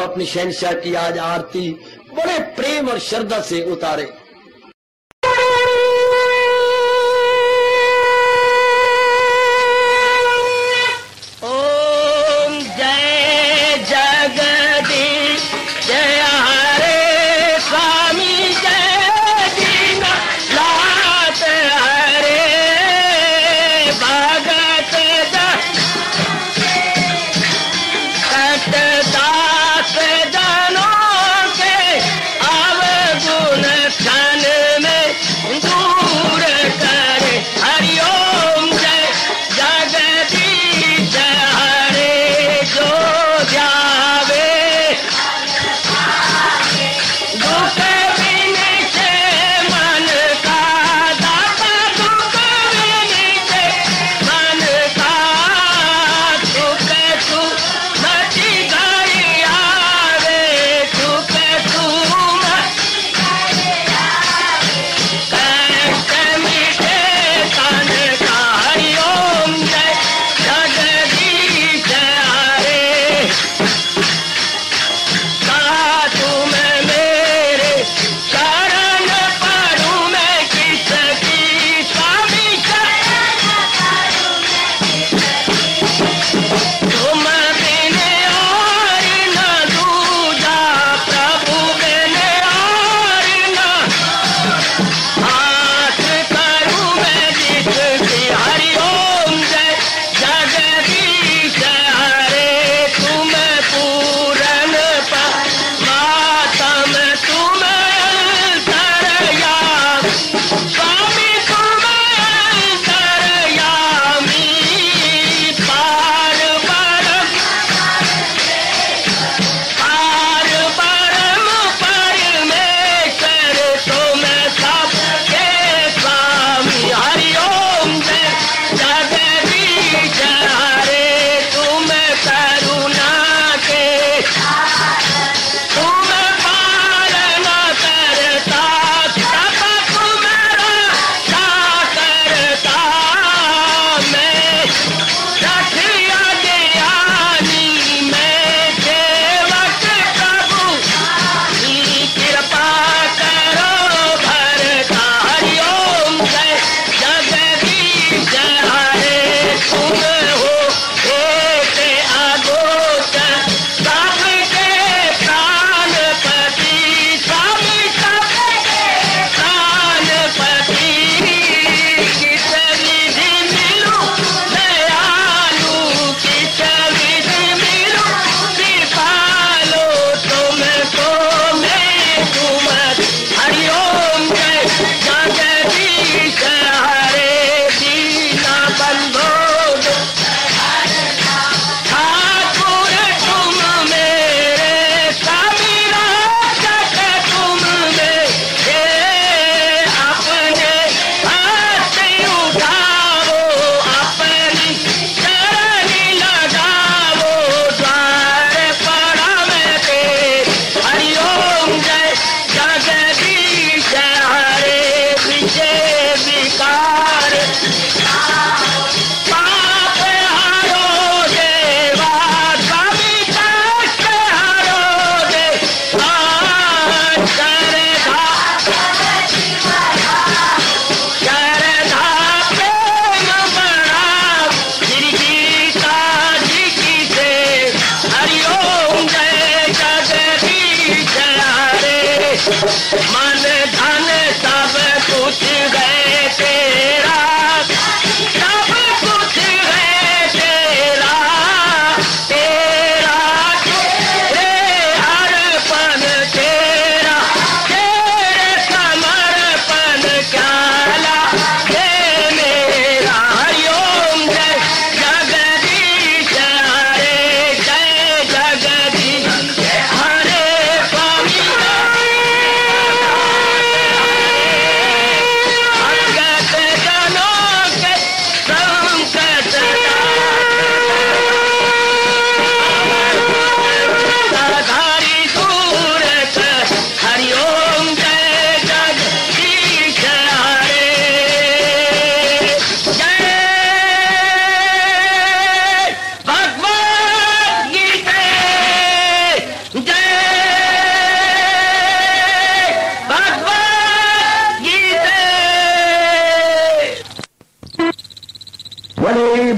अपनी शहंशाह की आज आरती बड़े प्रेम और श्रद्धा से उतारे। ओम जय जगदीश जय हरे स्वामी जय दीना लात हरे भगत दास जनों के अवगुण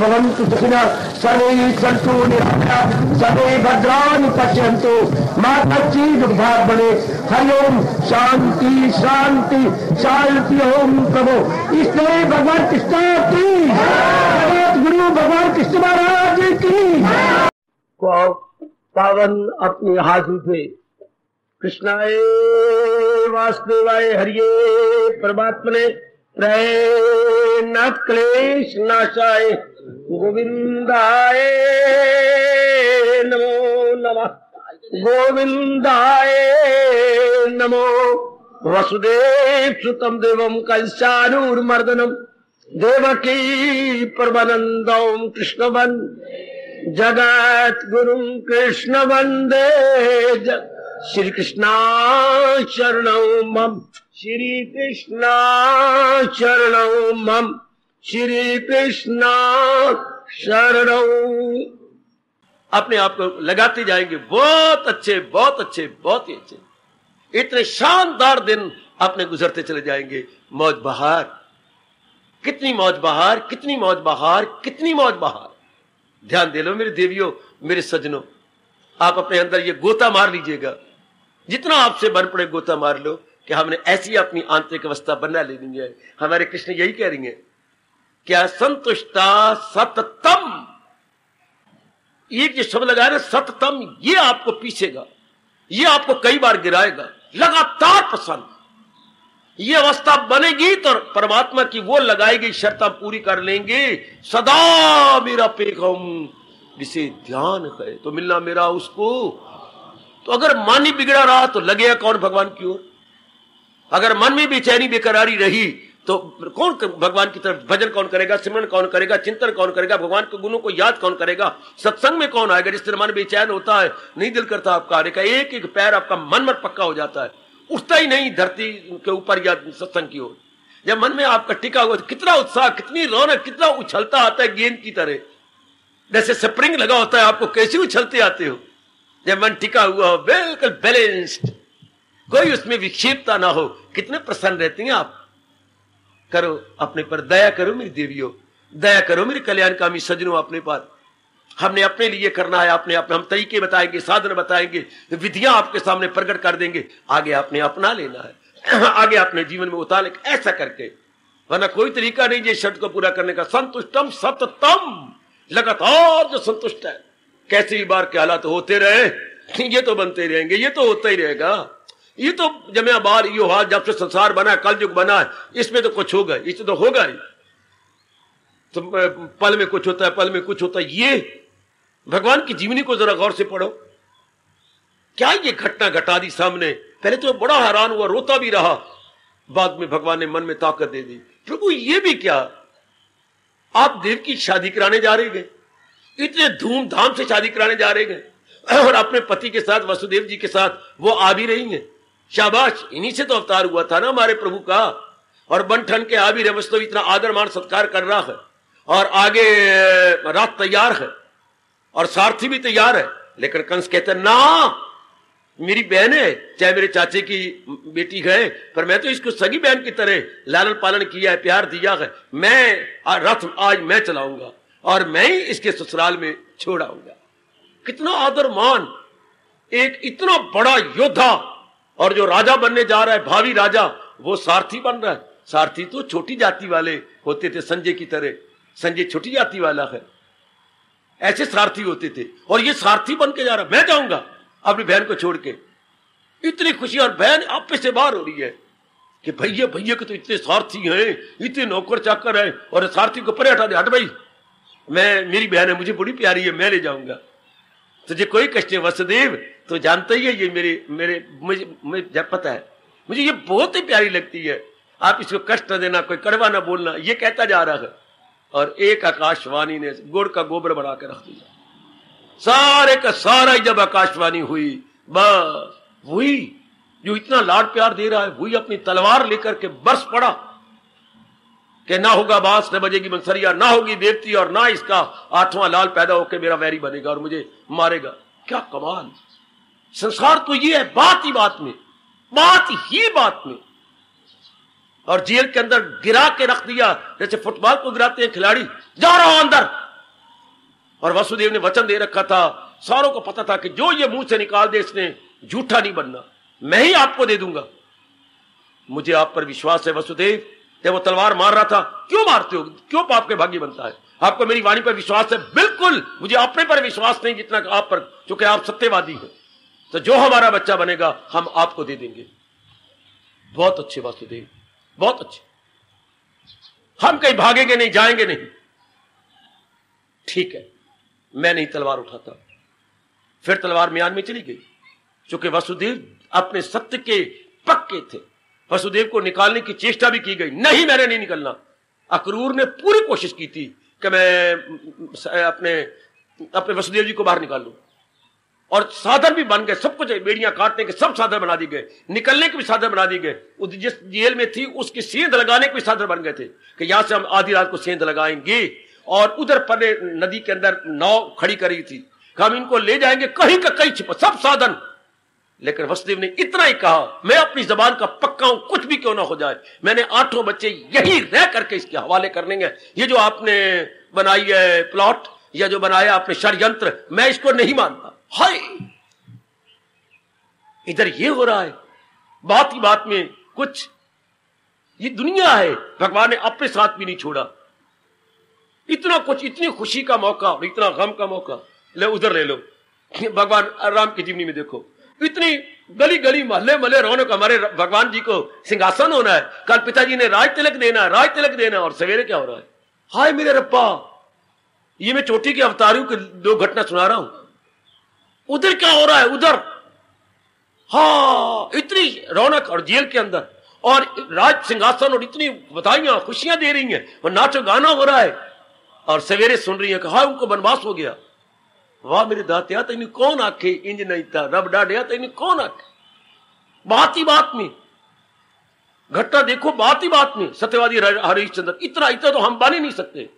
भवन्तु सुखिनः सर्वे सन्तु निरामयाः सर्वे भद्राणि पश्यन्तु मा कश्चित् दुर्भाग् भवेत्। हरि ओम शांति शांति शांति। ओम प्रभु इसलिए भगवान कृष्ण की जगत गुरु भगवान कृष्ण महाराज की पावन अपनी हाथों से कृष्णाय वासुदेवाय हरिये परमात्मने प्रय न क्लेश नाशाय गोविंदाय नमो नमः गोविंदाय नमो। वसुदेव सुतम देवम कंसानूरमर्दनम देवकी परमानंदम कृष्ण जगत गुरु कृष्ण वंदे श्री कृष्णा शरणं मम श्री कृष्णा शरणं मम श्री कृष्णा शरणं। अपने आप को लगाते जाएंगे। बहुत अच्छे बहुत अच्छे बहुत ही अच्छे। इतने शानदार दिन अपने गुजरते चले जाएंगे। मौज बहार, कितनी मौज बहार, कितनी मौज बहार, कितनी मौज बहार। ध्यान दे लो मेरे देवियों, मेरे सज्जनों, आप अपने अंदर ये गोता मार लीजिएगा। जितना आपसे बन पड़े गोता मार लो कि हमने ऐसी अपनी आंतरिक अवस्था बना लेनी है। हमारे कृष्ण यही कह रही है, क्या संतुष्टा सततम। ये जो शब्द लगाया ना सततम, ये आपको पीछेगा, ये आपको कई बार गिराएगा। लगातार प्रसन्न, ये अवस्था बनेगी तो परमात्मा की वो लगाएगी शर्त हम पूरी कर लेंगे। सदा मेरा पेगम जिसे ध्यान है तो मिलना मेरा उसको। तो अगर मन ही बिगड़ा रहा तो लगेगा कौन भगवान की ओर। अगर मन में बेचैनी बेकरारी रही तो कौन भगवान की तरफ भजन कौन करेगा, सिमरन कौन करेगा, चिंतन कौन करेगा, भगवान के गुणों को याद कौन करेगा, सत्संग में कौन आएगा। जिस तरह मन बेचैन होता है, नहीं दिल करता आपका आने का, एक एक पैर आपका मन में पक्का हो जाता है, उठता ही नहीं धरती के ऊपर या सत्संग की ओर। जब मन में आपका टिका हुआ तो कितना उत्साह, कितनी रौनक, कितना उछलता आता है गेंद की तरह, जैसे स्प्रिंग लगा होता है आपको, कैसे उछलते आते हो जब मन टिका हुआ हो, बिल्कुल बैलेंस्ड, कोई उसमें विक्षेपता ना हो। कितने प्रसन्न रहती हैं आप। करो अपने पर दया, करो मेरी देवियों, दया करो मेरे कल्याणकामी सज्जनों अपने पर। हमने अपने लिए करना है, अपने अपने हम तरीके बताएंगे, साधन बताएंगे, विधियां आपके सामने प्रकट कर देंगे। आगे आपने अपना लेना है, आगे अपने जीवन में उतार ऐसा करके, वरना कोई तरीका नहीं ये शर्त को पूरा करने का। संतुष्टम सततम, लगातार जो संतुष्ट है, कैसे भी बार के हालात होते रहे, ये तो बनते रहेंगे, ये तो होता ही रहेगा। ये तो जमे बार यो हाल, जब से संसार बना, कल युग बना है, इसमें तो कुछ होगा, इसमें तो होगा ही। तो पल में कुछ होता है, पल में कुछ होता है। ये भगवान की जीवनी को जरा गौर से पढ़ो, क्या ये घटना घटा दी सामने। पहले तो बड़ा हैरान हुआ, रोता भी रहा, बाद में भगवान ने मन में ताकत दे दी। प्रभु ये भी क्या, आप देव की शादी कराने जा रहे गए, इतने धूमधाम से शादी कराने जा रहे गए, और अपने पति के साथ, वसुदेव जी के साथ वो आ भी रही हैं। शाबाश, इन्हीं से तो अवतार हुआ था ना हमारे प्रभु का। और बन ठन के आ भी रहे, वस्तु इतना आदर मान सत्कार कर रहा है, और आगे रात तैयार है, और सारथी भी तैयार है। लेकिन कंस कहते ना, मेरी बहन है, चाहे मेरे चाचे की बेटी है, पर मैं तो इसको सगी बहन की तरह लालन पालन किया है, प्यार दिया है। मैं रथ आज मैं चलाऊंगा और मैं ही इसके ससुराल में छोड़ाऊंगा। कितना आदर मान, एक इतना बड़ा योद्धा, और जो राजा बनने जा रहा है, भावी राजा, वो सारथी बन रहा है। सारथी तो छोटी जाति वाले होते थे, संजय की तरह। संजय छोटी जाति वाला है, ऐसे सारथी होते थे, और ये सारथी बन के जा रहा, मैं जाऊंगा अपनी बहन को छोड़ के। इतनी खुशी, और बहन आपे से बाहर हो रही है कि भैया भैया के तो इतने सारथी हैं, इतने नौकर चाकर हैं, और सारथी को परे हटा दे, हट भाई, मैं, मेरी बहन है, मुझे बड़ी प्यारी है, मैं ले जाऊंगा। तुझे कोई कष्ट है वसुदेव, तो जानता ही है ये मुझे पता है, मुझे ये बहुत ही प्यारी लगती है, आप इसको कष्ट न देना, कोई कड़वा ना बोलना, ये कहता जा रहा है। और एक आकाशवाणी ने गुड़ का गोबर बना के रख दिया। सारे का सारा जब आकाशवाणी हुई, बस वही जो इतना लाड प्यार दे रहा है, वही अपनी तलवार लेकर के बरस पड़ा कि ना होगा बांस, न बजेगी बंसरिया, ना होगी देवती, और ना इसका 8वां लाल पैदा होकर मेरा वैरी बनेगा और मुझे मारेगा। क्या कमाल संसार तो ये है, बात ही बात में, बात ही बात में। और जेल के अंदर गिरा के रख दिया, जैसे फुटबॉल को गिराते हैं खिलाड़ी, जा रहा हूं अंदर, और वसुदेव ने वचन दे रखा था, सारों को पता था कि जो ये मुंह से निकाल दे इसने झूठा नहीं बनना, मैं ही आपको दे दूंगा। मुझे आप पर विश्वास है वसुदेव। जब वो तलवार मार रहा था, क्यों मारते हो, क्यों पाप के भागी बनता है? आपको मेरी वाणी पर विश्वास है? बिल्कुल, मुझे अपने पर विश्वास नहीं जितना आप पर, क्योंकि आप सत्यवादी हैं। तो जो हमारा बच्चा बनेगा हम आपको दे देंगे। बहुत अच्छे वासुदेव, बहुत अच्छे, हम कहीं भागेंगे नहीं, जाएंगे नहीं। ठीक है, मैं नहीं तलवार उठाता। फिर तलवार म्यान में चली गई, क्योंकि वसुदेव अपने सत्य के पक्के थे। वसुदेव को निकालने की चेष्टा भी की गई, नहीं मैंने नहीं निकलना। अक्रूर ने पूरी कोशिश की थी कि मैं अपने वसुदेव जी को बाहर निकाल लूं, और साधन भी बन गए, सब कुछ बेड़ियां काटने के सब साधन बना दिए गए, निकलने के भी साधन बना दिए गए। जिस जेल में थी उसकी सेंध लगाने के भी साधन बन गए थे कि यहां से हम आधी रात को सेंध लगाएंगे। और उधर पर नदी के अंदर नाव खड़ी करी थी, हम इनको ले जाएंगे कहीं का कहीं छिपा, सब साधन। लेकिन वसुदेव ने इतना ही कहा, मैं अपनी जबान का पक्का हूं, कुछ भी क्यों ना हो जाए, मैंने 8 बच्चे यही रह करके इसके हवाले करने हैं। ये जो आपने बनाई है प्लॉट या जो बनाया आपने षड्यंत्र, मैं इसको नहीं मानता। हाय, इधर ये हो रहा है, बात ही बात में कुछ, ये दुनिया है, भगवान ने अपने साथ भी नहीं छोड़ा। इतना कुछ, इतनी खुशी का मौका और इतना गम का मौका, ले उधर ले लो। भगवान राम की जीवनी में देखो, इतनी गली गली मोहल्ले मोहल्ले रौनक, हमारे भगवान जी को सिंहासन होना है, कल पिताजी ने राज तिलक देना है, राज तिलक देना है, और सवेरे क्या हो रहा है? हाय मेरे रब्बा, ये मैं चोटी के अवतारियों की 2 घटना सुना रहा हूं, उधर क्या हो रहा है? उधर हाँ, इतनी रौनक और जेल के अंदर और राज सिंहासन और इतनी बधाइयां खुशियां दे रही हैं और नाचो गाना हो रहा है, और सवेरे सुन रही है कि हाँ उनको वनवास हो गया। वाह मेरे दातिया, तेन कौन आखे इंज नहीं था, रब डाडिया तेन कौन आखे। बात ही बात में घटना देखो, बात ही बात में सत्यवादी हरिश्चंद्र, इतना इतना तो हम बन ही नहीं सकते।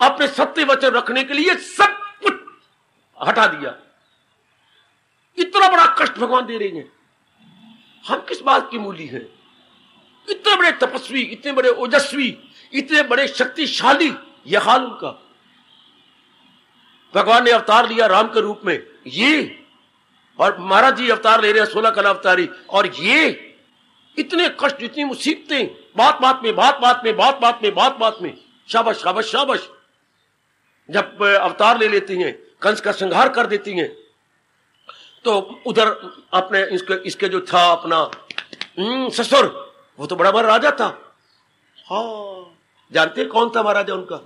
अपने सत्य वचन रखने के लिए सब कुछ हटा दिया। इतना बड़ा कष्ट भगवान दे रहे हैं, हम किस बात की मूली हैं? इतने बड़े तपस्वी, इतने बड़े ओजस्वी, इतने बड़े शक्तिशाली, यह हाल उनका। भगवान ने अवतार लिया राम के रूप में, ये और महाराज जी अवतार ले रहे हैं 16 कला अवतारी, और ये इतने कष्ट, इतनी मुसीबतें, बात बात में, बात बात में, बात बात में, बात बात में। शाबाश शाबाश शाबाश। जब अवतार ले लेती हैं, कंस का संहार कर देती हैं, तो उधर अपने इसके जो था अपना ससुर, वो तो बड़ा बड़ा राजा था। हाँ, जानते हैं कौन था महाराजा उनका?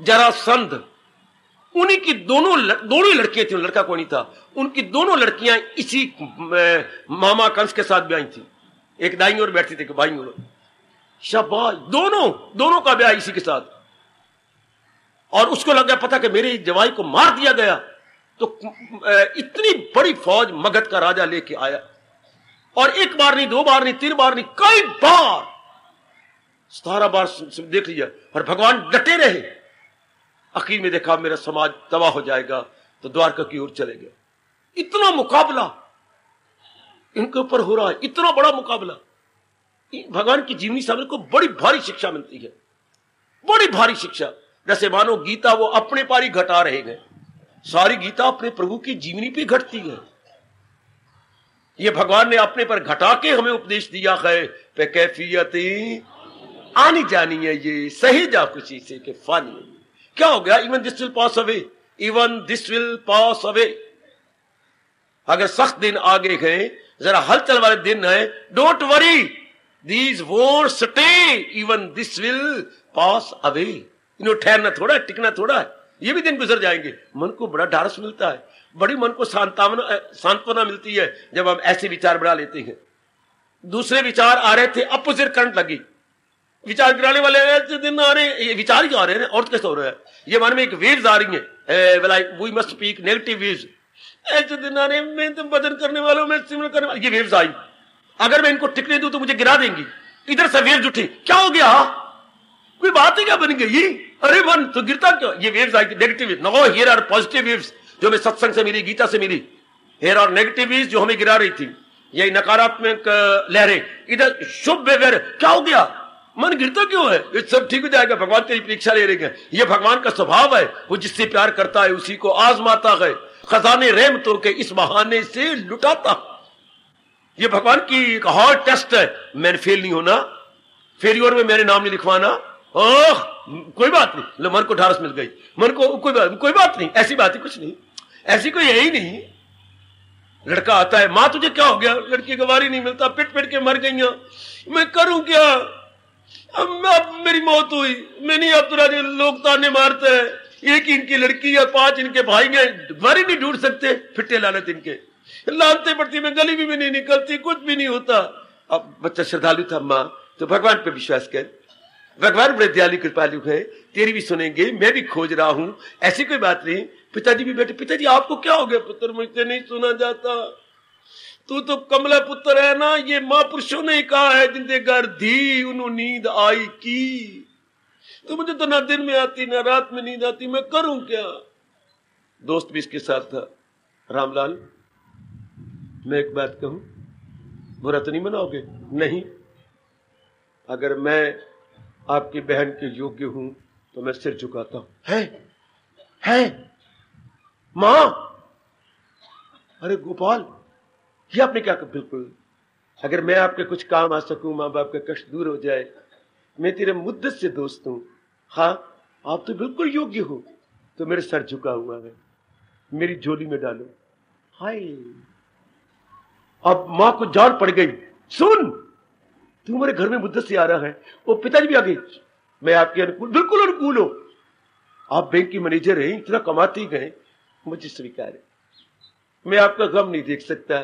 जरासंध। उन्हीं की दोनों लड़कियां थी, लड़का कोई नहीं था। उनकी दोनों लड़कियां इसी मामा कंस के साथ ब्याही थी, एक दाई और बैठती थी कि भाई और शाबाश, दोनों का ब्याह इसी के साथ। और उसको लग गया पता कि मेरे जवाई को मार दिया गया, तो इतनी बड़ी फौज मगध का राजा लेके आया, और 1 बार नहीं, 2 बार नहीं, 3 बार नहीं, कई बार, 17 बार देख लिया, और भगवान डटे रहे। आखिर में देखा मेरा समाज तबाह हो जाएगा, तो द्वारका की ओर चले गए। इतना मुकाबला इनके ऊपर हो रहा है, इतना बड़ा मुकाबला। भगवान की जीवनी से को बड़ी भारी शिक्षा मिलती है, बड़ी भारी शिक्षा। जैसे मानो गीता वो अपने पर ही घटा रहे हैं, सारी गीता अपने प्रभु की जीवनी पे घटती है। ये भगवान ने अपने पर घटा के हमें उपदेश दिया है। पे कैफियती आनी जानी है ये सही जा खुशी से के फानी। क्या हो गया? Even this will pass away, even this will pass away. अगर सख्त दिन आगे गए, जरा हलचल वाले दिन है, don't worry, these won't stay, even this will pass away. इन्हों ठहरना थोड़ा है, टिकना थोड़ा है, ये भी दिन गुजर जाएंगे। मन को बड़ा ढारस मिलता है, बड़ी मन को सांत्वना मिलती है जब हम ऐसे विचार बढ़ा लेते हैं। दूसरे विचार आ रहे थे, अपोजिट करंट लगी, विचार गिराने वाले ऐसे दिन आ रहे हैं, ये विचार ही आ रहे हैं, और कैसे हो रहा है? ये मन में एक वेव्स आ रही है, we must speak negative waves. ऐसे दिन आ रहे हैं, मैं तो भजन करने वालों में सिमरन करने वाले, ये वेव्स आई, अगर मैं इनको टिकने दूं तो मुझे गिरा देंगी। इधर से वेव्स उठी, क्या हो गया? कोई बात ही क्या बन गई? अरे मन तो गिरता क्यों? ये वेव्स आई थी negative. No, here are positive waves जो हमें सत्संग से मिली, गीता से मिली। हियर आर नेगेटिव वेव्स जो हमें गिरा रही थी, ये नकारात्मक लहरें। इधर शुभ वेव, क्या हो गया? मन गिरता क्यों है? ये सब ठीक हो जाएगा, भगवान तेरी परीक्षा ले रहे हैं। ये भगवान का स्वभाव है, वो जिससे प्यार करता है उसी को आजमाता है, खजाने रहमतों के इस बहाने से लुटाता। ये भगवान की एक हार्ड टेस्ट है। मैंने फेल नहीं होना, फेलियर में मेरे नाम नहीं लिखवाना। ओह कोई बात नहीं, लो मन को ढारस मिल गई, मन को कोई बात नहीं, ऐसी बात ही कुछ नहीं, ऐसी कोई है ही नहीं। लड़का आता है, माँ तुझे क्या हो गया? लड़की गवारी नहीं मिलता, पिट पिट के मर गई, मैं करूं क्या? अब मेरी मौत हुई, मैं नहीं, अब तो राजे लोग ताने मारते हैं, एक ही इनकी लड़की है, 5 इनके भाई हैं, गवारी नहीं ढूंढ सकते, फिट्टे लानत इनके, लानते पड़ती, मैं गली में भी नहीं निकलती, कुछ भी नहीं होता। अब बच्चा श्रद्धालु था, माँ तो भगवान पे विश्वास कर, भगवान बड़े दयालु कृपालु है, तेरी भी सुनेंगे, मैं भी खोज रहा हूं, ऐसी कोई बात नहीं। पिताजी भी बैठे, पिताजी आपको क्या हो गया? पुत्र मुझसे नहीं सुना जाता, तू तो कमला पुत्र है ना, ये महापुरुषों ने कहा है, जिनके घर धी उन्होंने नींद आई की, तो मुझे तो ना दिन में आती ना रात में नींद आती, मैं करूं क्या? दोस्त भी इसके साथ था। रामलाल मैं एक बात कहूं, बुरा तो नहीं मनाओगे? नहीं, अगर मैं आपकी बहन के योग्य हूं तो मैं सिर झुकाता हूं। है मां? अरे गोपाल, ये आपने क्या कहा? बिल्कुल, अगर मैं आपके कुछ काम आ सकूं, मां बाप का कष्ट दूर हो जाए, मैं तेरे मुद्दत से दोस्त हूं। हाँ आप तो बिल्कुल योग्य हो, तो मेरे सर झुका हुआ है, मेरी झोली में डालो। हाय, अब मां को जान पड़ गई, सुन तू मेरे घर में मुद्दत से आ रहा है, वो पिताजी भी आ गए, मैं आपके अनुकूल, बिल्कुल अनुकूल हो, आप बैंक की मैनेजर हैं, इतना कमाते गए, मुझे स्वीकार है, मैं आपका गम नहीं देख सकता,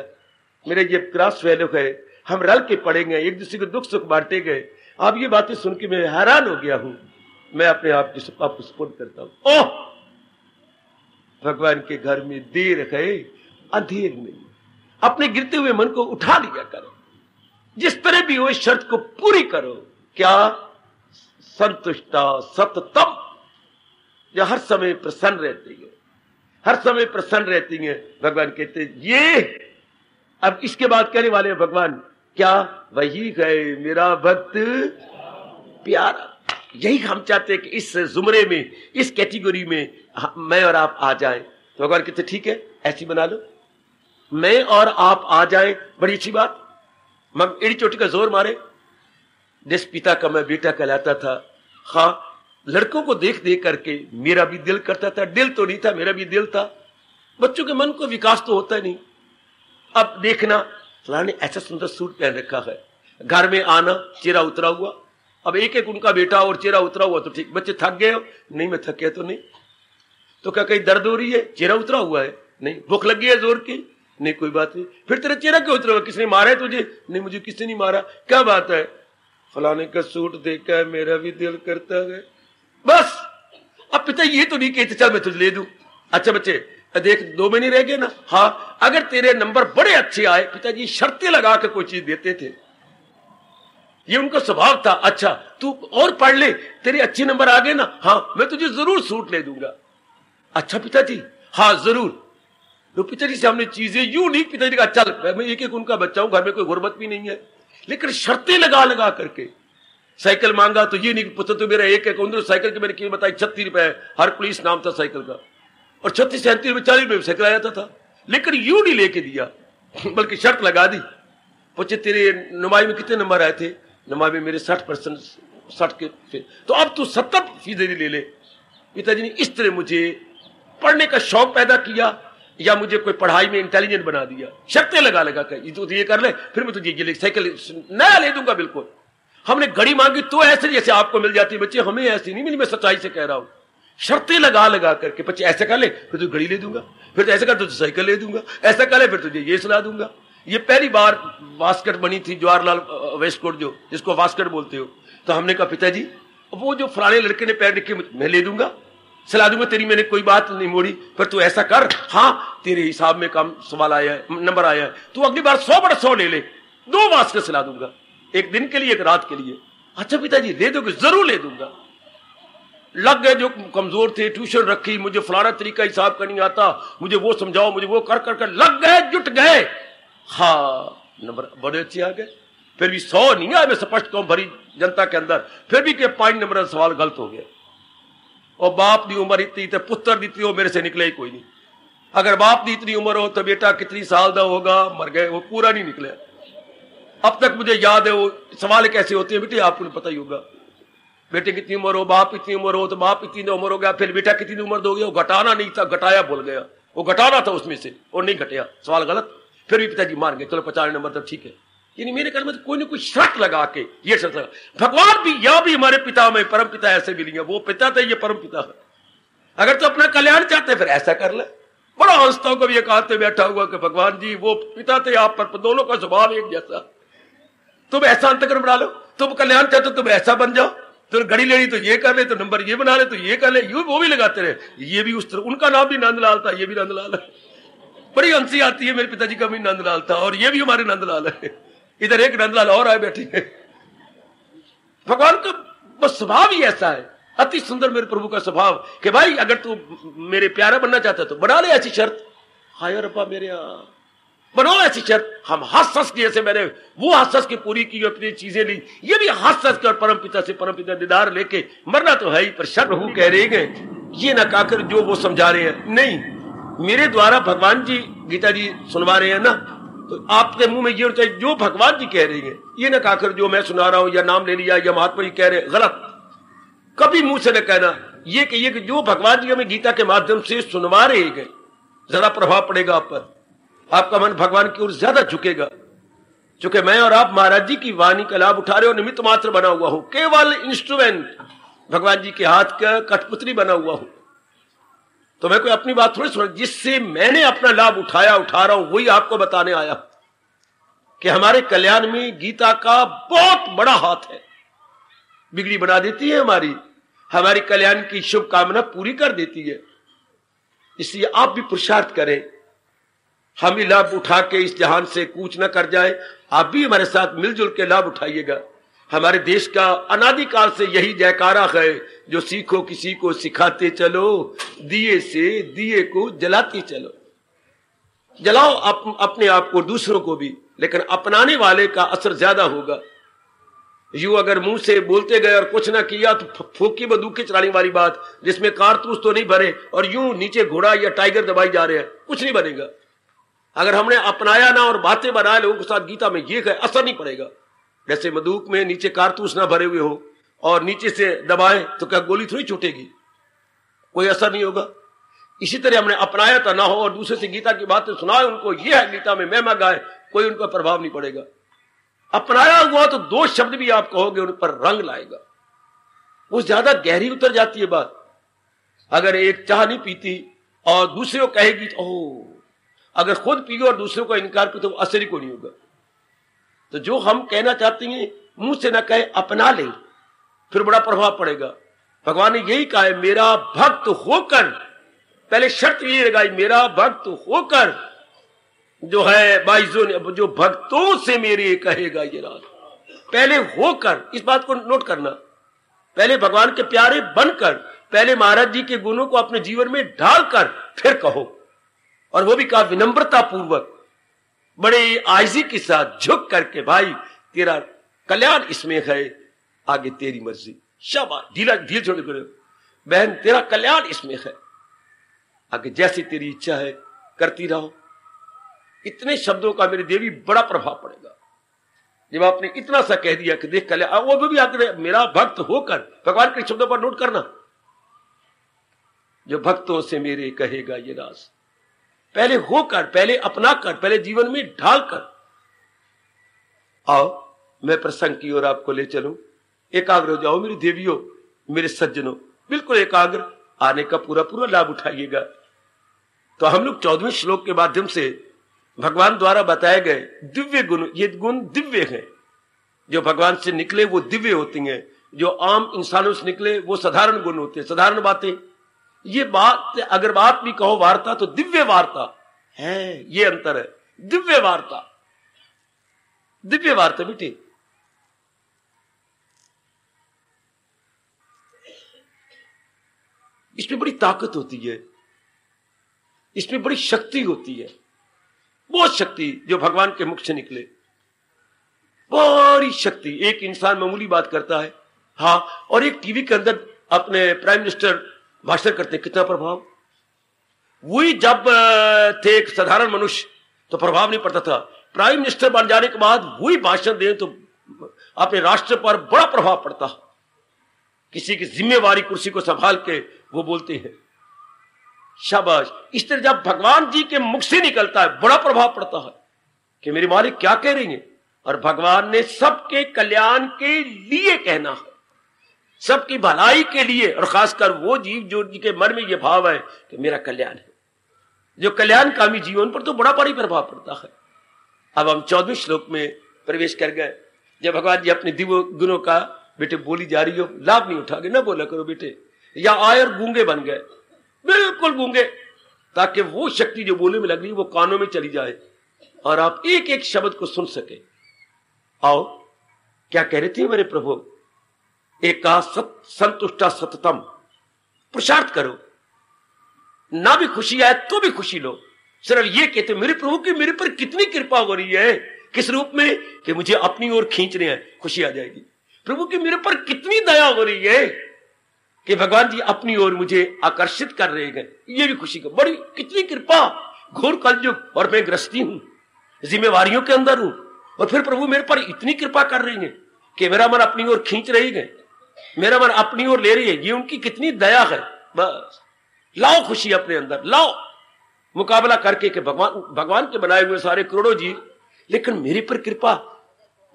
मेरे ये क्रॉस वैल्यू है, हम रल के पड़ेंगे, एक दूसरे को दुख सुख बांटे गए। आप ये बातें सुन के मैं हैरान हो गया हूं, मैं अपने आप की आपको सपोर्ट करता हूं। ओह भगवान के घर में देर है अंधेर नहीं, अपने गिरते हुए मन को उठा लिया करो, जिस तरह भी हो इस शर्त को पूरी करो। क्या? संतुष्टा सततम, जो हर समय प्रसन्न रहती है, हर समय प्रसन्न रहती है। भगवान कहते हैं ये, अब इसके बाद कहने वाले हैं भगवान, क्या? वही है मेरा भक्त प्यारा। यही हम चाहते हैं कि इस जुमरे में, इस कैटेगरी में मैं और आप आ जाएं। तो भगवान कहते ठीक है, ऐसी बना लो, मैं और आप आ जाएं, बड़ी अच्छी बात। हम एड़ी चोटी का जोर मारे, जिस पिता का मैं बेटा कहलाता था, हाँ लड़कों को देख देख करके मेरा भी दिल करता था, दिल तो नहीं था, मेरा भी दिल था। बच्चों के मन को विकास तो होता नहीं। अब देखना, फलाने ऐसा सुंदर सूट पहन रखा है, घर में आना, चेहरा उतरा हुआ, अब एक एक उनका बेटा और चेहरा उतरा हुआ तो ठीक, बच्चे थक गए हो? नहीं मैं थक गया तो नहीं। तो क्या कहीं दर्द हो रही है? चेहरा उतरा हुआ है। नहीं। भूख लगी है जोर की? नहीं कोई बात नहीं। फिर तेरा चेहरा क्यों उतरा हुआ? किसने मारा है तुझे? नहीं मुझे किसने नहीं मारा। क्या बात है? फलाने का सूट देखा है, मेरा भी दिल करता है। बस अब पिता ये तो नहीं कहते चल मैं तुझे ले दूं। अच्छा बच्चे देख 2 महीने रह गए ना, हाँ अगर तेरे नंबर बड़े अच्छे आए, पिताजी शर्तें लगा कर कोई चीज देते थे, ये उनका स्वभाव था। अच्छा तू और पढ़ ले, तेरे अच्छे नंबर आ गए ना, हाँ मैं तुझे जरूर सूट ले दूंगा। अच्छा पिताजी, हाँ जरूर। तो पिताजी से हमने चीजें यूं नहीं, पिताजी का चल मैं एक एक उनका बच्चा हूं, घर में कोई गुर्बत भी नहीं है, लेकिन शर्तें लगा लगा करके। साइकिल मांगा तो ये नहीं पुत्र तो मेरा एक एक साइकिल की मैंने कीमत बताई 36 रुपए, हर पुलिस नाम था साइकिल का, और 36-37 रुपए 40 रुपए साइकिल आया था, लेकिन यूं नहीं लेके दिया, बल्कि शर्त लगा दी। पूछे तेरे नुमाई में कितने नंबर आए थे? नुमाई में मेरे 60% 60 के, तो अब तू 70% ले ले। पिताजी ने इस तरह मुझे पढ़ने का शौक पैदा किया, या मुझे कोई पढ़ाई में इंटेलिजेंट बना दिया, शर्तें लगा लगा कर, तू ये कर ले फिर मैं तुझे ये साइकिल नया ले दूंगा। बिल्कुल हमने घड़ी मांगी तो ऐसे जैसे आपको मिल जाती है, बच्चे हमें ऐसी नहीं मिली, मैं सच्चाई से कह रहा हूं। शर्तें लगा लगा करके, बच्चे ऐसे कर ले फिर तुझे घड़ी ले दूंगा, फिर ऐसे कर तुझे साइकिल ले दूंगा, ऐसा कर ले फिर तुझे ये सुना दूंगा। ये पहली बार वास्कट बनी थी, जवाहरलाल वेस्टकोट जो जिसको वास्कट बोलते हो। तो हमने कहा पिताजी वो जो फलाने लड़के ने पैर रखे मैं ले दूंगा, सलाह दूंगा, तेरी मैंने कोई बात नहीं मोड़ी, पर तू ऐसा कर, हाँ तेरे हिसाब में काम सवाल आया है, नंबर आया है, तू अगली बार 100/100 ले ले, 2 वास्कट सलाह दूंगा, एक दिन के लिए एक रात के लिए। अच्छा पिताजी दे दोगे? जरूर ले दूंगा। लग गए जो कमजोर थे, ट्यूशन रखी, मुझे फलाना तरीका हिसाब का नहीं आता, मुझे वो समझाओ, मुझे वो कर कर कर लग गए, जुट गए, हाँ नंबर बड़े अच्छे आ गए। फिर भी 100 नहीं आया, मैं स्पष्ट कहूं भरी जनता के अंदर, फिर भी के 5 नंबर का सवाल गलत हो गया। और बाप की उम्र इतनी तो पुत्र दी हो, मेरे से निकले ही कोई नहीं। अगर बाप की इतनी उम्र हो तो बेटा कितनी साल का होगा, मर गए, वो पूरा नहीं निकले। अब तक मुझे याद है वो सवाल कैसे होते हैं बेटे, आपको पता ही होगा। बेटे कितनी उम्र हो, बाप इतनी उम्र हो, तो बाप इतनी उम्र हो गया, फिर बेटा कितनी उम्र दोगे, वो घटाना नहीं था, घटाया भूल गया, वो घटाना था उसमें से और नहीं घटाया, सवाल गलत। फिर भी पिताजी मान गए, चलो 50 नंबर तक ठीक है। यानी मेरे घर में कोई ना कोई शर्त लगा के, ये शर्त लगा भगवान भी या भी हमारे पिता में परम पिता ऐसे मिलेंगे, वो पिता था ये परम पिता है। अगर तो अपना कल्याण चाहते फिर ऐसा कर ले। बड़ा हंसता हूं कभी एक आते बैठा हुआ कि भगवान जी वो पिता थे आप पर, दोनों का स्वभाव एक जैसा, तुम ऐसा अंतकरण बना लो, तुम कल्याण चाहते तुम ऐसा बन जाओ, तुम घड़ी लेनी तो ये कर ले, तो नंबर ये बना ले तो ये कर ले, यू वो भी लगाते रहे, ये भी उस तरह। उनका नाम भी नंदलाल था, ये भी नंदलाल है। बड़ी हंसी आती है, मेरे पिताजी का भी नंदलाल था और ये भी हमारे नंदलाल है। इधर एक नंदलाल और आए बैठे हैं। भगवान का बस स्वभाव ही ऐसा है, अति सुंदर मेरे प्रभु का स्वभाव कि भाई अगर तू मेरे प्यारा बनना चाहता तो बना ले ऐसी शर्त। हाय रब्बा मेरे बनाओ ऐसी शर्त। हम हंस हंस के, जैसे मैंने वो हंस हंस के पूरी की अपनी चीजें ली, ये भी हंस हंस के और परम पिता से परम पिता दीदार लेके मरना तो है ही। पर शर्त प्रभु कह रहे हैं ये ना कहकर जो वो समझा रहे हैं, नहीं, मेरे द्वारा भगवान जी गीता जी सुनवा रहे हैं ना, तो आपके मुंह में ये होना चाहिए जो भगवान जी कह रहे हैं, ये ना कहकर जो मैं सुना रहा हूं या नाम ले लिया या महात्मा जी कह रहे हैं, गलत। कभी मुंह से न कहना, ये कहिए कि जो भगवान जी हमें गीता के माध्यम से सुनवा रहे हैं, जरा प्रभाव पड़ेगा आप पर, आपका मन भगवान की ओर ज्यादा झुकेगा। चूंकि मैं और आप महाराज जी की वाणी का लाभ उठा रहे हो, निमित्त मात्र बना हुआ हूं, केवल इंस्ट्रूमेंट, भगवान जी के हाथ का कठपुतली बना हुआ हूं। तो मैं कोई अपनी बात थोड़ी सुन, जिससे मैंने अपना लाभ उठा रहा हूं, वही आपको बताने आया कि हमारे कल्याण में गीता का बहुत बड़ा हाथ है। बिगड़ी बना देती है हमारी कल्याण की शुभ कामना पूरी कर देती है। इसलिए आप भी पुरुषार्थ करें, हम भी लाभ उठा के इस जहान से कूच न कर जाए। आप भी हमारे साथ मिलजुल के लाभ उठाइएगा। हमारे देश का अनादिकाल से यही जयकारा है, जो सीखो किसी को सिखाते चलो, दिए से दिए को जलाते चलो। जलाओ अपने आप को, दूसरों को भी, लेकिन अपनाने वाले का असर ज्यादा होगा। यूं अगर मुंह से बोलते गए और कुछ ना किया तो फूकी बंदूक चलाने वाली बात, जिसमें कारतूस तो नहीं भरे और यूं नीचे घोड़ा या टाइगर दबाई जा रहे हैं, कुछ नहीं बनेगा। अगर हमने अपनाया ना और बातें बनाए लोगों के साथ, गीता में ये है, असर नहीं पड़ेगा। जैसे बंदूक में नीचे कारतूस ना भरे हुए हो और नीचे से दबाए तो क्या गोली थोड़ी छूटेगी, कोई असर नहीं होगा। इसी तरह हमने अपनाया तो ना हो और दूसरे से गीता की बातें सुनाए उनको, ये है गीता में, मैं गाए, कोई उनका प्रभाव नहीं पड़ेगा। अपनाया हुआ तो 2 शब्द भी आप कहोगे उन पर रंग लाएगा, वो ज्यादा गहरी उतर जाती है बात। अगर एक चाह नहीं पीती और दूसरे को कहेगी ओह, अगर खुद पियो और दूसरों का इनकार करो तो असर ही को नहीं होगा। तो जो हम कहना चाहते हैं मुंह से ना कहे, अपना ले, फिर बड़ा प्रभाव पड़ेगा। भगवान ने यही कहा है, मेरा भक्त होकर, पहले शर्त यही लगाई, मेरा भक्त होकर जो है बाइजों ने, जो भक्तों से मेरे कहेगा ये रात, पहले होकर, इस बात को नोट करना, पहले भगवान के प्यारे बनकर, पहले महाराज जी के गुणों को अपने जीवन में ढालकर फिर कहो। और वो भी कहा विनम्रता पूर्वक, बड़े आजिज़ी के साथ झुक करके, भाई तेरा कल्याण इसमें है, आगे तेरी मर्जी, शाबाश, ढील छोड़ करो बहन, तेरा कल्याण इसमें है, आगे जैसी तेरी इच्छा है करती रहो। इतने शब्दों का मेरी देवी बड़ा प्रभाव पड़ेगा। जब आपने इतना सा कह दिया कि देख कल्याण, वो भी आगे मेरा भक्त होकर, भगवान के शब्दों पर नोट करना, जो भक्तों से मेरे कहेगा ये राज, पहले होकर, पहले अपनाकर, पहले जीवन में ढालकर। आओ मैं प्रसंग की ओर आपको ले चलूं, एकाग्र हो जाओ मेरी देवियों, मेरे सज्जनों, बिल्कुल एकाग्र, आने का पूरा पूरा लाभ उठाइएगा। तो हम लोग 14वें श्लोक के माध्यम से भगवान द्वारा बताए गए दिव्य गुण, ये गुण दिव्य हैं, जो भगवान से निकले वो दिव्य होती हैं, जो आम इंसानों से निकले वो साधारण गुण होते हैं, साधारण बातें। ये बात अगर बात भी कहो वार्ता तो दिव्य वार्ता है, ये अंतर है। दिव्य वार्ता, दिव्य वार्ता बेटे, इसमें बड़ी ताकत होती है, इसमें बड़ी शक्ति होती है, बहुत शक्ति जो भगवान के मुख से निकले। बड़ी शक्ति। एक इंसान मामूली बात करता है, हाँ, और एक टीवी के अंदर अपने प्राइम मिनिस्टर भाषण करते हैं, कितना प्रभाव। वही जब थे एक साधारण मनुष्य तो प्रभाव नहीं पड़ता था, प्राइम मिनिस्टर बन जाने के बाद वही भाषण दें तो अपने राष्ट्र पर बड़ा प्रभाव पड़ता। किसी की जिम्मेवारी कुर्सी को संभाल के वो बोलते हैं, शाबाश। इस तरह जब भगवान जी के मुख से निकलता है बड़ा प्रभाव पड़ता है कि मेरे मालिक क्या कह रही हैं। और भगवान ने सबके कल्याण के लिए कहना है, सबकी भलाई के लिए, और खासकर वो जीव जो जिनके मन में ये भाव है कि मेरा कल्याण है, जो कल्याणकामी जीवन पर तो बड़ा भारी प्रभाव पड़ता है। अब हम 14वें श्लोक में प्रवेश कर गए, जब भगवान जी अपने दिव्य गुणों का बेटे बोली जा रही हो, लाभ नहीं उठा के ना बोला करो बेटे। या आए और गूंगे बन गए, बिल्कुल गूंगे, ताकि वो शक्ति जो बोले में लग रही वो कानों में चली जाए और आप एक एक शब्द को सुन सके। आओ, क्या कह रहे थे मेरे प्रभु, एका संतुष्टा सततम, पुरुषार्थ करो, ना भी खुशी आए तो भी खुशी लो। सिर्फ ये कहते मेरे प्रभु की मेरे पर कितनी कृपा हो रही है, किस रूप में कि मुझे अपनी ओर खींच रहे हैं, खुशी आ जाएगी। प्रभु की मेरे पर कितनी दया हो रही है कि भगवान जी अपनी ओर मुझे आकर्षित कर रहे हैं, ये भी खुशी का बड़ी कितनी कृपा। घोर कलयुग और मैं गृहस्थी हूं, जिम्मेवारियों के अंदर हूं, और फिर प्रभु मेरे पर इतनी कृपा कर रही है कि मेरा मन अपनी ओर खींच रही है, मेरा मन अपनी ओर ले रही है। ये उनकी कितनी दया है। बस लाओ खुशी अपने अंदर, लाओ मुकाबला करके कि भगवान के बनाए हुए सारे करोड़ों जीव, लेकिन मेरे पर कृपा,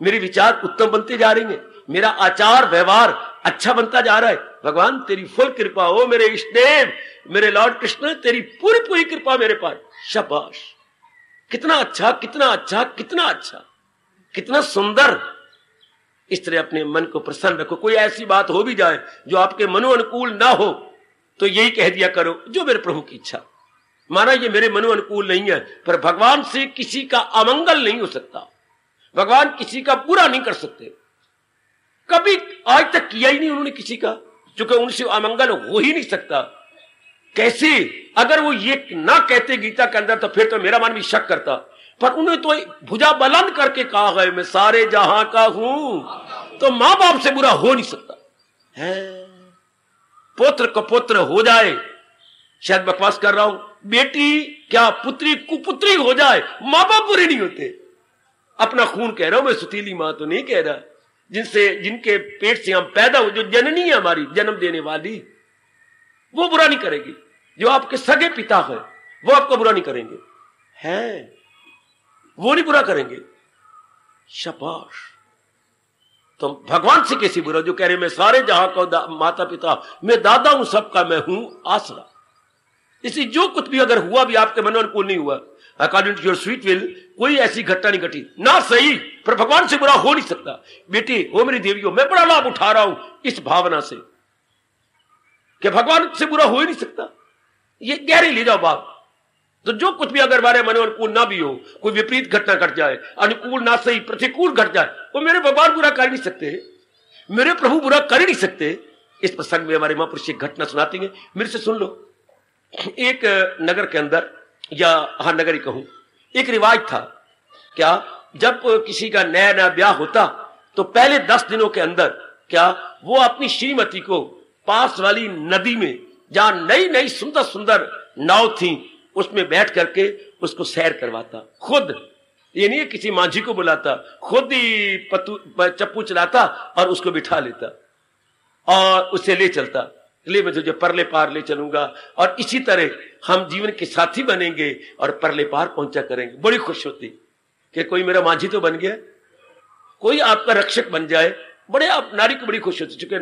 मेरे विचार उत्तम बनते जा रहे हैं, मेरा आचार व्यवहार अच्छा बनता जा रहा है। भगवान तेरी फुल कृपा हो मेरे इष्टदेव, मेरे लॉर्ड कृष्ण, तेरी पूरी पूरी कृपा मेरे पर। शाबाश, कितना अच्छा, कितना अच्छा, कितना अच्छा, कितना सुंदर। इस तरह अपने मन को प्रसन्न रखो। कोई ऐसी बात हो भी जाए जो आपके मनो अनुकूल ना हो तो यही कह दिया करो, जो मेरे प्रभु की इच्छा। माना ये मेरे मनो अनुकूल नहीं है, पर भगवान से किसी का अमंगल नहीं हो सकता, भगवान किसी का बुरा नहीं कर सकते, कभी आज तक किया ही नहीं उन्होंने किसी का, क्योंकि उनसे अमंगल हो ही नहीं सकता। कैसे? अगर वो ये ना कहते गीता के अंदर तो फिर तो मेरा मन भी शक करता, पर उन्होंने तो भुजा बुलंद करके कहा है मैं सारे जहां का हूं, तो मां बाप से बुरा हो नहीं सकता है। पुत्र का पुत्र हो जाए, शायद बकवास कर रहा हूं, बेटी क्या पुत्री कुपुत्री हो जाए, मां बाप बुरे नहीं होते। अपना खून कह रहा हूं मैं, सुतीली मां तो नहीं कह रहा, जिनके पेट से हम पैदा हो, जो जननी है हमारी जन्म देने वाली, वो बुरा नहीं करेगी। जो आपके सगे पिता है वो आपको बुरा नहीं करेंगे, है वो नहीं बुरा करेंगे। शाबाश। तो भगवान से कैसी बुरा, जो कह रहे मैं सारे जहां का माता पिता, मैं दादा हूं, सबका मैं हूं आसरा। इसलिए जो कुछ भी अगर हुआ भी आपके मन अनुकूल नहीं हुआ, according to your sweet will, कोई ऐसी घटना नहीं घटी ना, सही, पर भगवान से बुरा हो नहीं सकता। बेटी हो मेरी देवियों, मैं बड़ा लाभ उठा रहा हूं इस भावना से कि भगवान से बुरा हो ही नहीं सकता। ये गहरे ले जाओ बात। तो जो कुछ भी अगर हमारे मन अनुकूल ना भी हो, कोई विपरीत घटना घट जाए, अनुकूल ना सही प्रतिकूल घट जाए, वो मेरे भगवान बुरा कर नहीं सकते, मेरे प्रभु बुरा कर ही नहीं सकते। इस प्रसंग में हमारे महापुरुष एक घटना सुनाते हैं, मेरे से सुन लो। एक नगर के अंदर, या हाँ नगर ही कहूं, एक रिवाज था, क्या जब किसी का नया नया ब्याह होता तो पहले 10 दिनों के अंदर क्या वो अपनी श्रीमती को पास वाली नदी में, जहां नई नई सुंदर सुंदर नाव थी, उसमें बैठ करके उसको सैर करवाता। खुद, ये नहीं किसी मांझी को बुलाता, खुद ही चप्पू चलाता और उसको बिठा लेता और उसे ले चलता, ले मैं तुझे परले पार ले चलूंगा, और इसी तरह हम जीवन के साथी बनेंगे और परले पार पहुंचा करेंगे। बड़ी खुश होती कि कोई मेरा मांझी तो बन गया, कोई आपका रक्षक बन जाए, बड़े आप नारी को बड़ी खुश होती। चूंकि